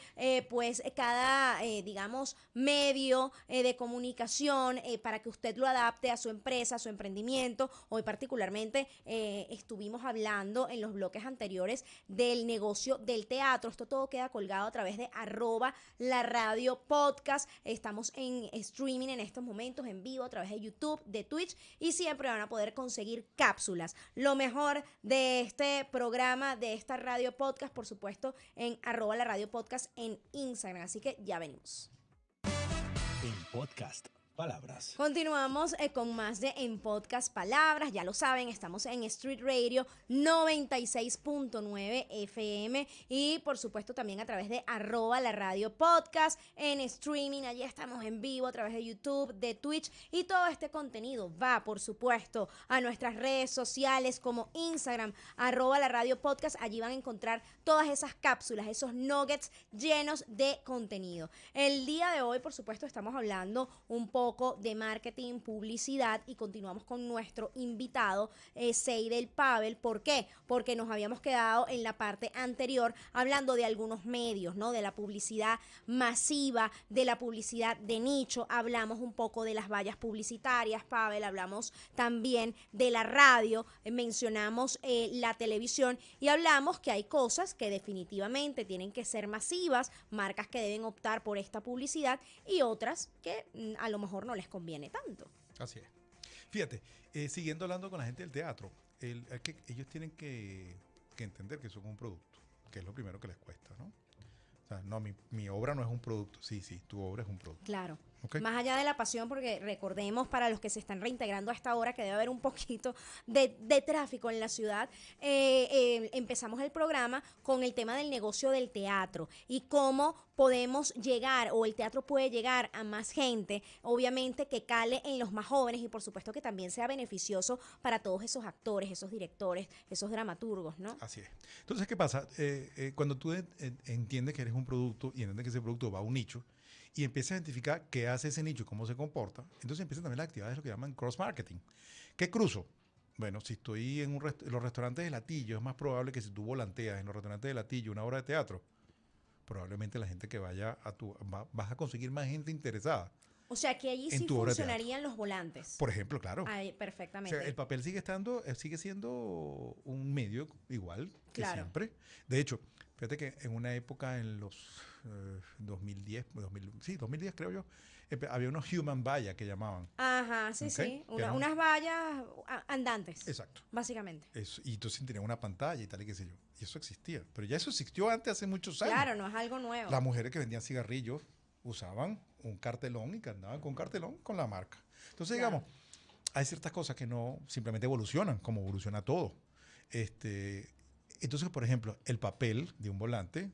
pues cada, digamos, medio de comunicación para que usted lo adapte a su empresa, a su emprendimiento. Hoy particularmente estuvimos hablando en los bloques anteriores del negocio del teatro. Esto todo queda colgado a través de @laradiopodcast. Estamos en streaming en estos momentos, en vivo, a través de YouTube, de Twitch, y siempre van a poder conseguir cápsulas. Lo mejor de este programa, de esta radio podcast, por supuesto, en @laradiopodcast en Instagram. Así que ya venimos. En podcast Palabras. Continuamos con más de En Podcast Palabras. Ya lo saben, estamos en Street Radio 96.9 FM y por supuesto también a través de @laradiopodcast en streaming. Allí estamos en vivo a través de YouTube, de Twitch, y todo este contenido va, por supuesto, a nuestras redes sociales como Instagram, @laradiopodcast. Allí van a encontrar todas esas cápsulas, esos nuggets llenos de contenido. El día de hoy, por supuesto, estamos hablando un poco de marketing, publicidad, y continuamos con nuestro invitado, Seidel Pavel. ¿Por qué? Porque nos habíamos quedado en la parte anterior hablando de algunos medios, ¿no? De la publicidad masiva, de la publicidad de nicho. Hablamos un poco de las vallas publicitarias, Pavel, hablamos también de la radio, mencionamos la televisión, y hablamos que hay cosas que definitivamente tienen que ser masivas, marcas que deben optar por esta publicidad, y otras que a lo mejor no les conviene tanto. Así es. Fíjate, siguiendo hablando con la gente del teatro, es que ellos tienen que entender que son un producto, que es lo primero que les cuesta, ¿no? O sea, no, mi obra no es un producto. Sí, tu obra es un producto. Claro. Okay. Más allá de la pasión, porque recordemos, para los que se están reintegrando a esta hora, que debe haber un poquito de tráfico en la ciudad, empezamos el programa con el tema del negocio del teatro y cómo podemos llegar, o el teatro puede llegar a más gente, obviamente que cale en los más jóvenes, y por supuesto que también sea beneficioso para todos esos actores, esos directores, esos dramaturgos, ¿no? Así es. Entonces, ¿qué pasa? Cuando tú entiendes que eres un producto y entiendes que ese producto va a un nicho, y empiezas a identificar qué hace ese nicho y cómo se comporta, entonces empiezan también las actividades, lo que llaman cross-marketing. ¿Qué cruzo? Bueno, si estoy en los restaurantes de Latillo, es más probable que si tú volanteas en los restaurantes de Latillo una obra de teatro, probablemente la gente que vaya vas a conseguir más gente interesada. O sea, que allí sí funcionarían los volantes. Por ejemplo, claro. Ay, perfectamente. O sea, el papel sigue siendo un medio igual que siempre. De hecho, fíjate que en una época en los 2010 creo yo, había unos human vallas que llamaban. Ajá, sí, ¿Okay? sí. Unas vallas andantes. Exacto. Básicamente. Y entonces tenían una pantalla y tal y qué sé yo. Y eso existía. Pero ya eso existió antes, hace muchos años. Claro, no es algo nuevo. Las mujeres que vendían cigarrillos usaban un cartelón y que andaban con cartelón con la marca. Entonces, digamos, hay ciertas cosas que no simplemente evolucionan, como evoluciona todo. Entonces, por ejemplo, el papel de un volante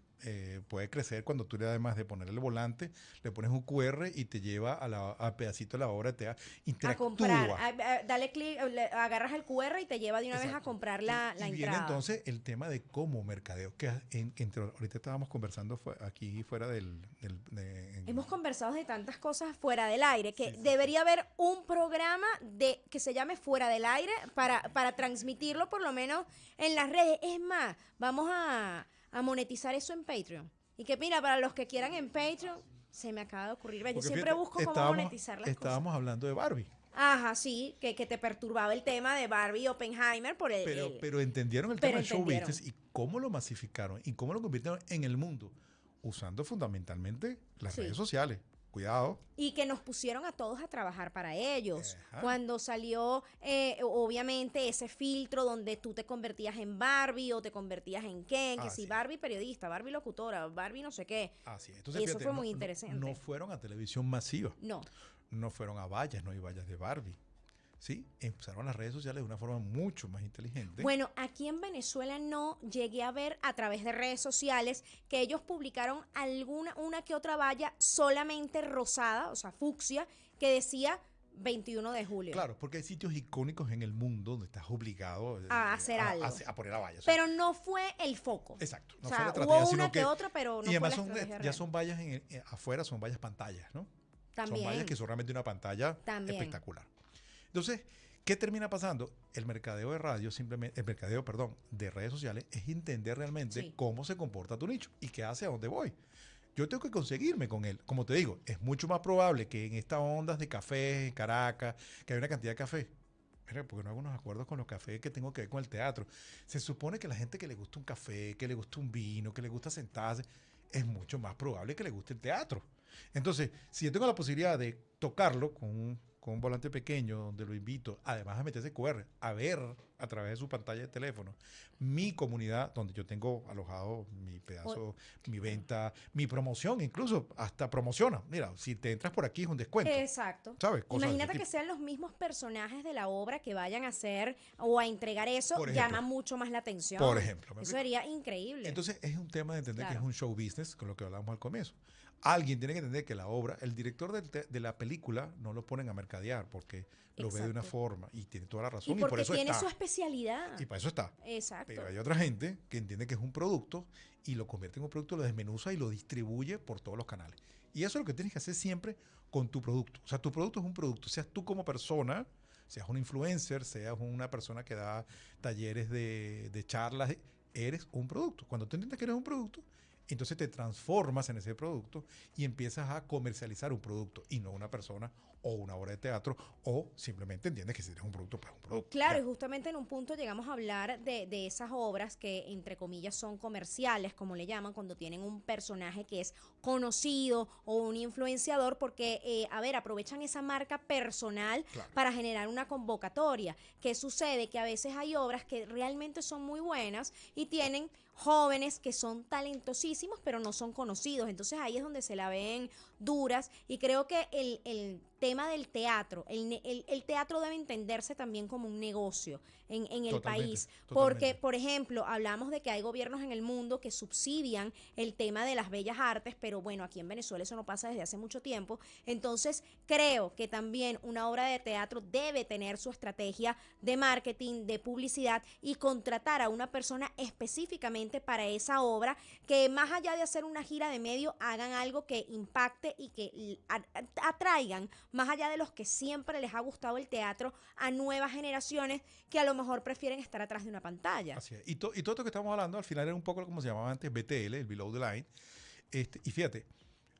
puede crecer cuando tú, además de ponerle el volante, le pones un QR y te lleva al pedacito de la obra de teatro. Interactúa. A comprar. Dale clic, agarras el QR y te lleva de una vez a comprar la y viene entrada. Entonces el tema de cómo mercadeo, que ahorita estábamos conversando aquí fuera Hemos conversado de tantas cosas fuera del aire, que debería haber un programa que se llame Fuera del Aire para transmitirlo por lo menos en las redes. Es más, vamos a monetizar eso en Patreon. Y que mira, para los que quieran en Patreon, se me acaba de ocurrir. Yo siempre busco cómo monetizar las cosas. Estábamos hablando de Barbie. Ajá, sí, que te perturbaba el tema de Barbie y Oppenheimer por pero entendieron el tema del show business y cómo lo masificaron y cómo lo convirtieron en el mundo, usando fundamentalmente las redes sociales. Cuidado. Y que nos pusieron a todos a trabajar para ellos. Ajá. Cuando salió, obviamente, ese filtro donde tú te convertías en Barbie o te convertías en Ken, que si Barbie periodista, Barbie locutora, Barbie no sé qué. Así es. Entonces, eso fíjate, fue muy interesante. No fueron a televisión masiva. No. no fueron a vallas, no hay vallas de Barbie. ¿Sí? Empezaron las redes sociales de una forma mucho más inteligente. Bueno, aquí en Venezuela no llegué a ver a través de redes sociales que ellos publicaron una que otra valla solamente rosada, o sea, fucsia, que decía 21 de julio. Claro, porque hay sitios icónicos en el mundo donde estás obligado a hacer algo. A poner la valla. O sea, pero no fue el foco. Exacto. No fue sea, la estrategia, hubo sino una que otra, pero no y fue además la estrategia ya real. son vallas afuera, son vallas pantallas, ¿no? También. Son vallas que son realmente una pantalla espectacular. Entonces, ¿qué termina pasando? El mercadeo de radio, de redes sociales, es entender realmente cómo se comporta tu nicho y qué hace, a dónde voy. Yo tengo que conseguirme con él. Como te digo, es mucho más probable que en estas ondas de café en Caracas, que hay una cantidad de café. Mira, porque no hago unos acuerdos con los cafés que tengo que ver con el teatro. Se supone que la gente que le gusta un café, que le gusta un vino, que le gusta sentarse, es mucho más probable que le guste el teatro. Entonces, si yo tengo la posibilidad de tocarlo con un volante pequeño donde lo invito, además de meterse QR, a ver a través de su pantalla de teléfono mi comunidad, donde yo tengo alojado mi pedazo, mi venta, mi promoción, incluso hasta promociona. Mira, si te entras por aquí es un descuento. Exacto. ¿Sabes? Imagínate que sean los mismos personajes de la obra que vayan a hacer o a entregar eso, llama mucho más la atención. Por ejemplo. Eso sería increíble. Entonces es un tema de entender que es un show business, con lo que hablábamos al comienzo. Alguien tiene que entender que la obra, el director de la película no lo ponen a mercadear porque lo ve de una forma y tiene toda la razón. Y porque por eso tiene está. su especialidad. Y para eso está. Exacto. Pero hay otra gente que entiende que es un producto y lo convierte en un producto, lo desmenuza y lo distribuye por todos los canales. Y eso es lo que tienes que hacer siempre con tu producto. O sea, tu producto es un producto. Seas tú como persona, seas un influencer, seas una persona que da talleres de charlas, eres un producto. Cuando tú entiendes que eres un producto, entonces te transformas en ese producto y empiezas a comercializar un producto y no una persona o una obra de teatro, o simplemente entiendes que si eres un producto, pues es un producto. Claro, y justamente en un punto llegamos a hablar de esas obras que entre comillas son comerciales, como le llaman, cuando tienen un personaje que es conocido o un influenciador, porque, aprovechan esa marca personal para generar una convocatoria. ¿Qué sucede? Que a veces hay obras que realmente son muy buenas y tienen jóvenes que son talentosísimos pero no son conocidos, entonces ahí es donde se la ven duras y creo que el tema del teatro, el teatro debe entenderse también como un negocio en el país, porque por ejemplo hablamos de que hay gobiernos en el mundo que subsidian el tema de las bellas artes, pero bueno, aquí en Venezuela eso no pasa desde hace mucho tiempo, entonces creo que también una obra de teatro debe tener su estrategia de marketing, de publicidad y contratar a una persona específicamente para esa obra, que más allá de hacer una gira de medio, hagan algo que impacte y que atraigan, más allá de los que siempre les ha gustado el teatro, a nuevas generaciones que a lo mejor prefieren estar atrás de una pantalla. Así es. Y todo esto que estamos hablando, al final era un poco como se llamaba antes BTL, el Below the Line. Y fíjate,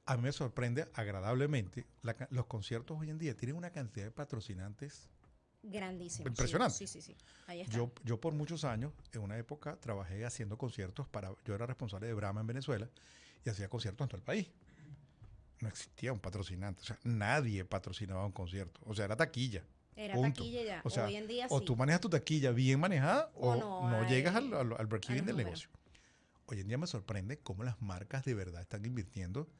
a mí me sorprende agradablemente, los conciertos hoy en día tienen una cantidad de patrocinantes grandísimo. Impresionante. Sí. Ahí está. Yo por muchos años, en una época, trabajé haciendo conciertos yo era responsable de Brahma en Venezuela y hacía conciertos en todo el país. No existía un patrocinante, o sea, nadie patrocinaba un concierto, o sea, era taquilla. Era punto. taquilla ya, o sea, hoy en día o sí. tú manejas tu taquilla bien manejada o no llegas al break-even del número. negocio. Hoy en día me sorprende cómo las marcas de verdad están invirtiendo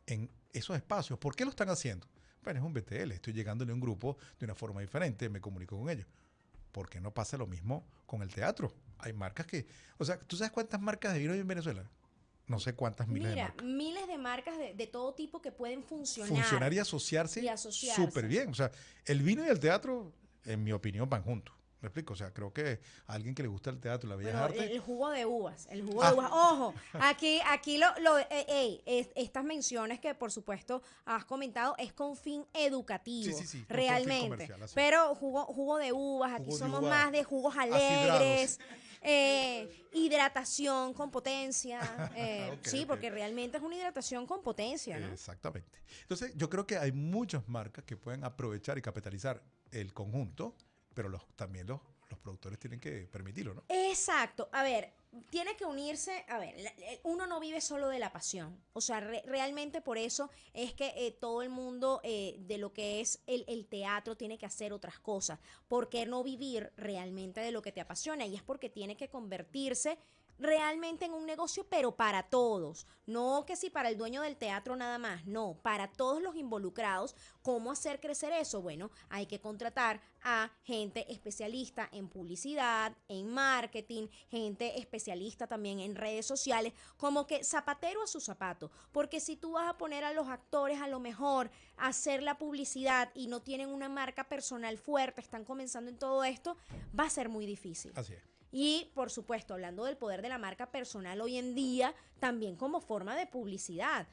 en esos espacios. ¿Por qué lo están haciendo? Bueno, es un BTL, estoy llegándole a un grupo de una forma diferente, me comunico con ellos. ¿Por qué no pasa lo mismo con el teatro? Hay marcas que... O sea, ¿tú sabes cuántas marcas de vino hay en Venezuela? No sé cuántas miles de marcas. Mira, miles de marcas de todo tipo que pueden funcionar. Funcionar y asociarse súper bien. O sea, el vino y el teatro, en mi opinión, van juntos. ¿Me explico? O sea, creo que a alguien que le gusta el teatro y la bellas artes... El jugo de uvas, Ojo, aquí estas menciones que por supuesto has comentado es con fin educativo, sí, realmente. Así. Pero jugo de uvas, aquí Jugo de somos uva, más de jugos alegres. Hidratación con potencia. Porque realmente es una hidratación con potencia, ¿no? Exactamente. Entonces, yo creo que hay muchas marcas que pueden aprovechar y capitalizar el conjunto, pero también los productores tienen que permitirlo, ¿no? Exacto. A ver, tiene que unirse. A ver, uno no vive solo de la pasión. O sea, realmente por eso es que todo el mundo de lo que es el teatro tiene que hacer otras cosas. ¿Por qué no vivir realmente de lo que te apasiona? Y es porque tiene que convertirse realmente en un negocio, pero para todos. No que si para el dueño del teatro nada más, no, para todos los involucrados. ¿Cómo hacer crecer eso? Bueno, hay que contratar a gente especialista en publicidad, en marketing, gente especialista también en redes sociales, como que zapatero a su zapato. Porque si tú vas a poner a los actores a lo mejor a hacer la publicidad y no tienen una marca personal fuerte, están comenzando en todo esto, va a ser muy difícil. Así es. Y, por supuesto, hablando del poder de la marca personal hoy en día, también como forma de publicidad.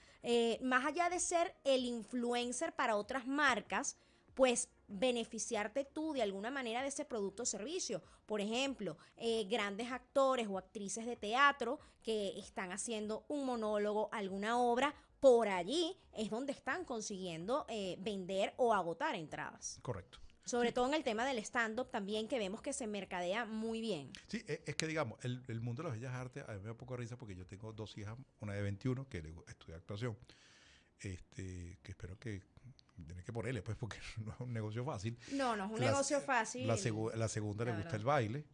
Más allá de ser el influencer para otras marcas, pues beneficiarte tú de alguna manera de ese producto o servicio. Por ejemplo, grandes actores o actrices de teatro que están haciendo un monólogo, alguna obra, por allí es donde están consiguiendo vender o agotar entradas. Correcto. Sobre todo en el tema del stand-up también, que vemos que se mercadea muy bien. Sí, es que digamos, el mundo de las bellas artes, a mí me da un poco de risa porque yo tengo 2 hijas, una de 21 que estudia actuación, que espero que tiene que ponerle, pues, porque no es un negocio fácil. No es un negocio fácil. La segunda le gusta el baile.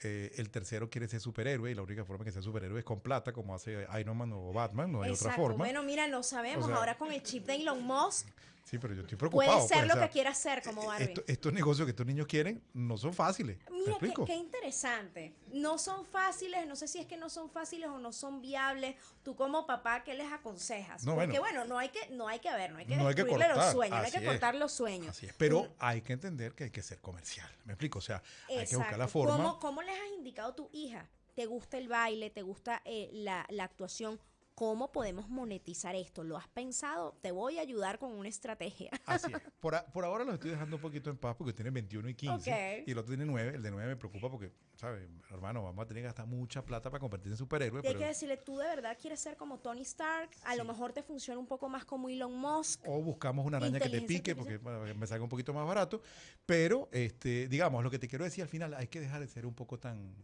El tercero quiere ser superhéroe y la única forma que sea superhéroe es con plata, como hace Iron Man o Batman, no hay otra forma. Bueno, mira, no sabemos, ahora con el chip de Elon Musk. Sí, pero yo estoy preocupado. Puede ser lo que quiera hacer como Barbie. Estos negocios que estos niños quieren no son fáciles. Mira, qué interesante. No son fáciles, no sé si es que no son fáciles o no son viables. Tú como papá, ¿qué les aconsejas? Porque bueno, no hay que destruirle los sueños, no hay que cortar los sueños. Así es, pero hay que entender que hay que ser comercial. ¿Me explico? O sea, hay que buscar la forma. ¿Cómo les has indicado a tu hija? ¿Te gusta el baile? ¿Te gusta la actuación? ¿Cómo podemos monetizar esto? ¿Lo has pensado? Te voy a ayudar con una estrategia. Así es. Por ahora los estoy dejando un poquito en paz porque tienen 21 y 15. Y el otro tiene 9. El de 9 me preocupa porque, ¿sabes? Hermano, vamos a tener que gastar mucha plata para convertirse en superhéroe. Hay que decirle, tú de verdad quieres ser como Tony Stark. A lo mejor te funciona un poco más como Elon Musk. O buscamos una araña que te pique porque me salga un poquito más barato. Pero, digamos, lo que te quiero decir al final, hay que dejar de ser un poco tan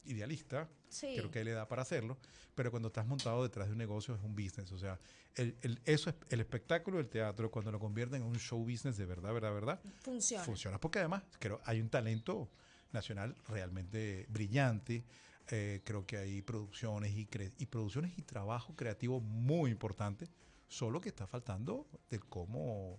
idealista. Sí. Creo que hay la edad para hacerlo, pero cuando estás montado detrás de un negocio es un business, o sea, eso es el espectáculo del teatro, cuando lo convierten en un show business de verdad, funciona porque además creo hay un talento nacional realmente brillante. Creo que hay producciones y trabajo creativo muy importante, solo que está faltando de cómo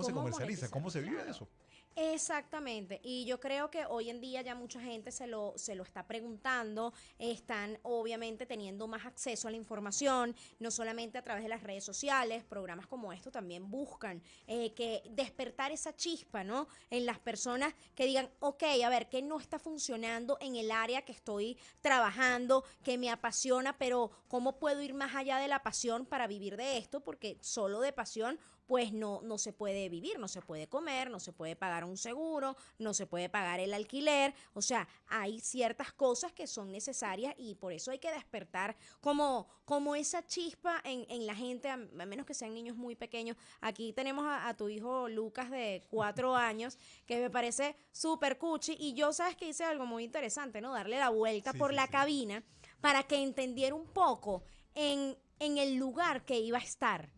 se comercializa, cómo se vive eso. Exactamente, y yo creo que hoy en día ya mucha gente se lo está preguntando, están obviamente teniendo más acceso a la información, no solamente a través de las redes sociales, programas como esto también buscan que despertar esa chispa, ¿no? En las personas que digan, ok, a ver, ¿qué no está funcionando en el área que estoy trabajando, que me apasiona, pero cómo puedo ir más allá de la pasión para vivir de esto? Porque solo de pasión pues no se puede vivir, no se puede comer, no se puede pagar un seguro, no se puede pagar el alquiler. O sea, hay ciertas cosas que son necesarias y por eso hay que despertar como esa chispa en la gente, a menos que sean niños muy pequeños. Aquí tenemos a tu hijo Lucas de 4 años, que me parece súper cuchi, y yo, ¿sabes que hice algo muy interesante, ¿no? Darle la vuelta por la cabina para que entendiera un poco en el lugar que iba a estar.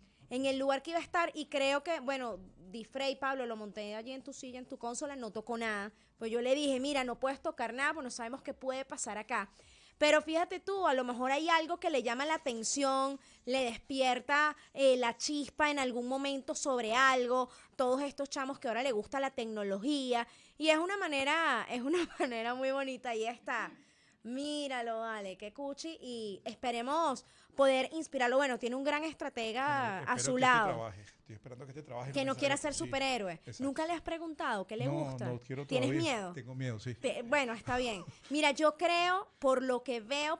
Y creo que, bueno, Disfrey, Pablo, lo monté allí en tu silla, en tu consola, no tocó nada. Pues yo le dije, mira, no puedes tocar nada, pues no sabemos qué puede pasar acá. Pero fíjate tú, a lo mejor hay algo que le llama la atención, le despierta la chispa en algún momento sobre algo. Todos estos chamos que ahora le gusta la tecnología. Y es una manera muy bonita. Y está, míralo, vale, qué cuchi. Y esperemos poder inspirarlo. Bueno, tiene un gran estratega a su lado. Estoy esperando que este trabaje. Que no quiera ser superhéroe. Exacto. ¿Nunca le has preguntado qué le gusta? No quiero ¿Tienes todavía. miedo? Tengo miedo, sí. Bueno, está bien. Mira, yo creo, por lo que veo,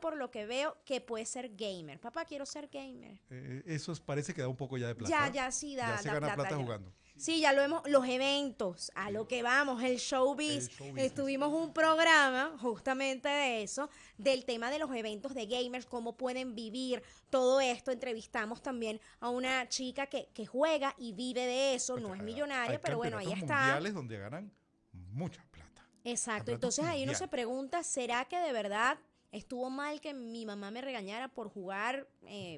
que puede ser gamer. Papá, quiero ser gamer. Eso parece que da un poco ya de plata. Ya sí da. Ya se gana plata jugando. Sí, ya lo vemos, los eventos, a lo que vamos, el showbiz. Estuvimos un programa justamente de eso, del tema de los eventos de gamers, cómo pueden vivir todo esto. Entrevistamos también a una chica que juega y vive de eso, no es millonaria, pero bueno, ahí está. Mundiales donde ganan mucha plata. Exacto, entonces ahí uno se pregunta, ¿será que de verdad estuvo mal que mi mamá me regañara por jugar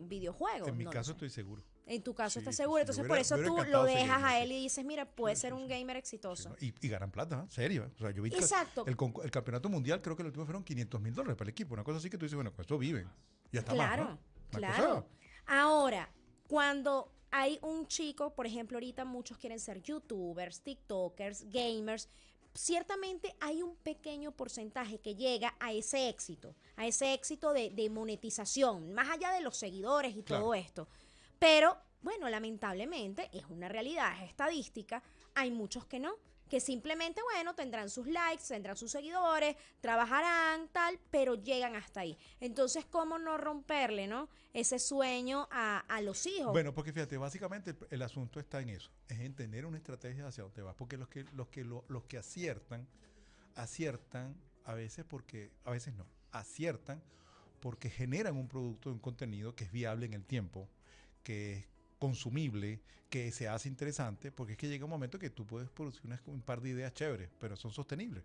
videojuegos? En mi caso estoy seguro. En tu caso Sí, estás sí, seguro, sí, entonces me por hubiera- eso me hubiera tú lo encantado ser dejas gamer, a sí. él y dices, mira, puede Sí, ser sí, un sí. gamer Sí, exitoso. ¿no? Y ganan plata, ¿eh? Serio. O sea, yo vi que Exacto, el campeonato mundial, creo que el último fueron $500,000 para el equipo. Una cosa así que tú dices, bueno, con esto viven. Y hasta más, claro, ¿no? Una claro. cosa. Ahora, cuando hay un chico, por ejemplo, ahorita muchos quieren ser youtubers, tiktokers, gamers, ciertamente hay un pequeño porcentaje que llega a ese éxito de monetización, más allá de los seguidores y Claro. todo esto. Pero, bueno, lamentablemente es una realidad, es estadística, hay muchos que no, que simplemente, bueno, tendrán sus likes, tendrán sus seguidores, trabajarán, tal, pero llegan hasta ahí. Entonces, ¿cómo no romperle, no? Ese sueño a los hijos. Bueno, porque fíjate, básicamente el asunto está en eso, es en tener una estrategia hacia dónde vas, porque los que aciertan a veces a veces no, aciertan porque generan un producto, un contenido que es viable en el tiempo, que es consumible, que se hace interesante, porque es que llega un momento que tú puedes producir un par de ideas chéveres, pero son sostenibles.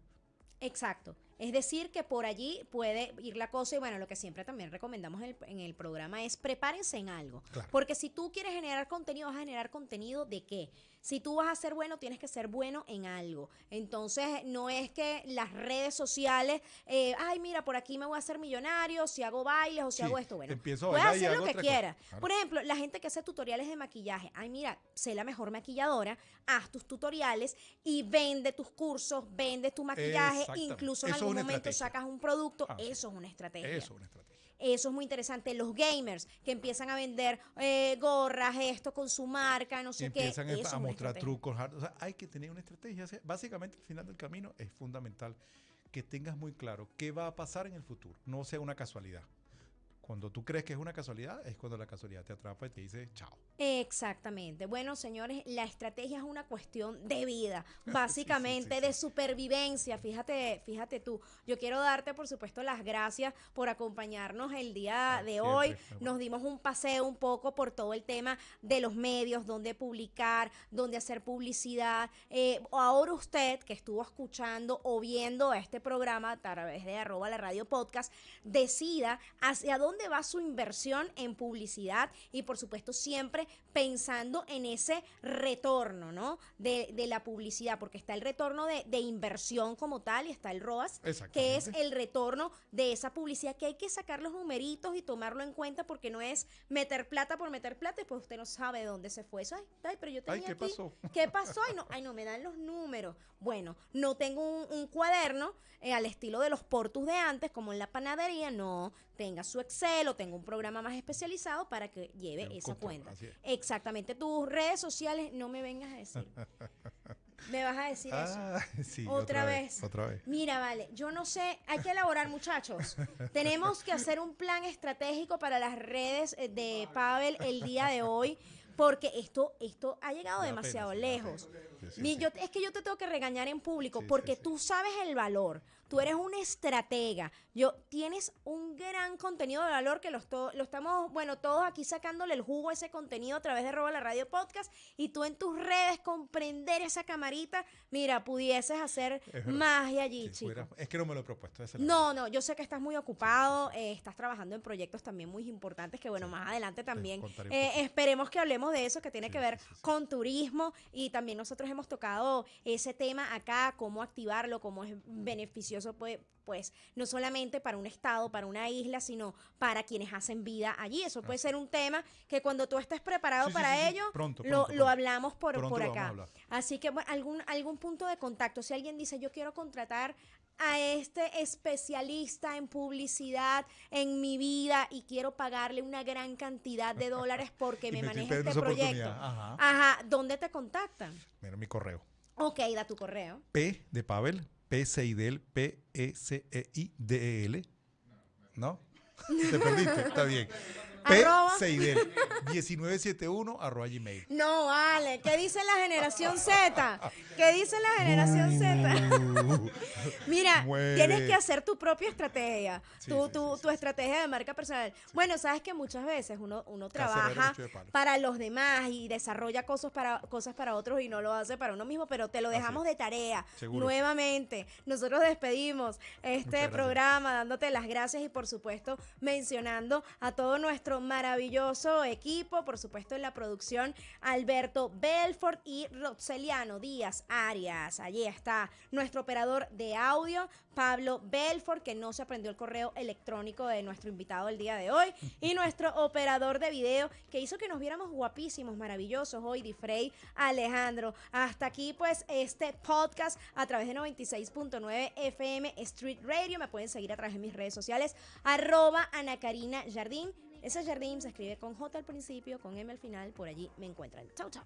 Exacto. Es decir, que por allí puede ir la cosa y bueno, lo que siempre también recomendamos en el programa es prepárense en algo. Claro. Porque si tú quieres generar contenido, vas a generar contenido ¿de qué? Si tú vas a ser bueno, tienes que ser bueno en algo. Entonces, no es que las redes sociales, ay, mira, por aquí me voy a hacer millonario, si hago bailes o si Sí, hago esto. Bueno, empiezo a puedes bailar y hacer lo hago que otra cosa. quieras. Claro. Por ejemplo, la gente que hace tutoriales de maquillaje. Ay, mira, sé la mejor maquilladora, haz tus tutoriales y vende tus cursos, vende tu maquillaje, Exactamente. incluso en Eso es algún una momento estrategia. sacas un producto. Ah, sí. Eso es una estrategia. Eso es una estrategia. Eso es muy interesante. Los gamers que empiezan a vender gorras, esto con su marca, no sé qué. Empiezan Eso es a una mostrar estrategia. trucos. O sea, hay que tener una estrategia. O sea, básicamente, al final del camino es fundamental que tengas muy claro qué va a pasar en el futuro. No sea una casualidad. Cuando tú crees que es una casualidad, es cuando la casualidad te atrapa y te dice chao. Exactamente. Bueno, señores, la estrategia es una cuestión de vida, básicamente sí. de supervivencia. Fíjate tú. Yo quiero darte, por supuesto, las gracias por acompañarnos el día de Siempre, hoy. muy bueno. Nos dimos un paseo un poco por todo el tema de los medios, dónde publicar, dónde hacer publicidad. Ahora usted que estuvo escuchando o viendo este programa a través de @la_radio_podcast, decida hacia dónde va su inversión en publicidad y por supuesto siempre pensando en ese retorno, ¿no? De la publicidad, porque está el retorno de inversión como tal y está el ROAS, que es Exactamente. el retorno de esa publicidad, que hay que sacar los numeritos y tomarlo en cuenta porque no es meter plata por meter plata y pues usted no sabe de dónde se fue eso. Ay, pero yo tenía ¿qué aquí, pasó? ¿qué pasó? Ay, no me dan los números. Bueno, no tengo un cuaderno al estilo de los portus de antes, como en la panadería, no, tenga su Excel o tenga un programa más especializado para que lleve Un esa control, cuenta. así es. Exactamente, tus redes sociales, no me vengas a decir. Me vas a decir eso. Sí, Otra vez. Otra vez. Mira, vale, yo no sé, hay que elaborar, muchachos. Tenemos que hacer un plan estratégico para las redes de Pavel el día de hoy, porque esto ha llegado Me da demasiado pena, sí, me da lejos. pena. Sí, Es que yo te tengo que regañar en público, Sí, porque sí, sí. tú sabes el valor. Tú eres una estratega. Tienes un gran contenido de valor que lo estamos, bueno, todos aquí sacándole el jugo a ese contenido a través de la Radio Podcast. Y tú en tus redes, comprender esa camarita, mira, pudieses hacer Es verdad. magia allí, Sí, chico. es que no me lo he propuesto. esa es la verdad. No, yo sé que estás muy ocupado, estás trabajando en proyectos también muy importantes que, bueno, Sí. más adelante también contaré un poquito. esperemos que hablemos de eso, que tiene Sí, que ver sí. con turismo y también nosotros hemos tocado ese tema acá, cómo activarlo, cómo es beneficioso, pues no solamente para un estado, para una isla, sino para quienes hacen vida allí. Eso puede ser un tema que cuando tú estés preparado Sí, para sí, sí. ello, Pronto, lo pronto. hablamos por Pronto lo vamos a acá. hablar. Así que bueno, algún punto de contacto. Si alguien dice, yo quiero contratar a este especialista en publicidad en mi vida y quiero pagarle una gran cantidad de dólares porque Y me me estoy maneja perdiendo este esa proyecto. oportunidad. Ajá. Ajá, ¿dónde te contactan? Mira mi correo. Ok, da tu correo. P de Pavel, P-Seidel, P-E-C-E-I-D-E-L. ¿No? Te perdiste, está bien. Arroba. P-Seidel, 1971 @gmail. No, vale. ¿Qué dice la generación Z? ¿Qué dice la generación Z? Mira, Muere. tienes que hacer tu propia estrategia, Sí, tu estrategia de marca personal. Bueno, sabes que muchas veces uno trabaja Cacerero, de palo. para los demás y desarrolla cosas para otros y no lo hace para uno mismo, pero te lo Así dejamos es. de tarea. Seguro. Nuevamente, nosotros despedimos este gracias. programa dándote las gracias y por supuesto mencionando a todos nuestros nuestro maravilloso equipo, por supuesto en la producción, Alberto Belfort y Roxeliano Díaz Arias. Allí está nuestro operador de audio, Pablo Belfort, que no se aprendió el correo electrónico de nuestro invitado el día de hoy, y nuestro operador de video, que hizo que nos viéramos guapísimos, maravillosos hoy, Difrey Alejandro. Hasta aquí pues este podcast a través de 96.9 FM Street Radio. Me pueden seguir a través de mis redes sociales, @Ana Karina Jardín. Ese Jardín se escribe con J al principio, con M al final. Por allí me encuentran. Chau, chau.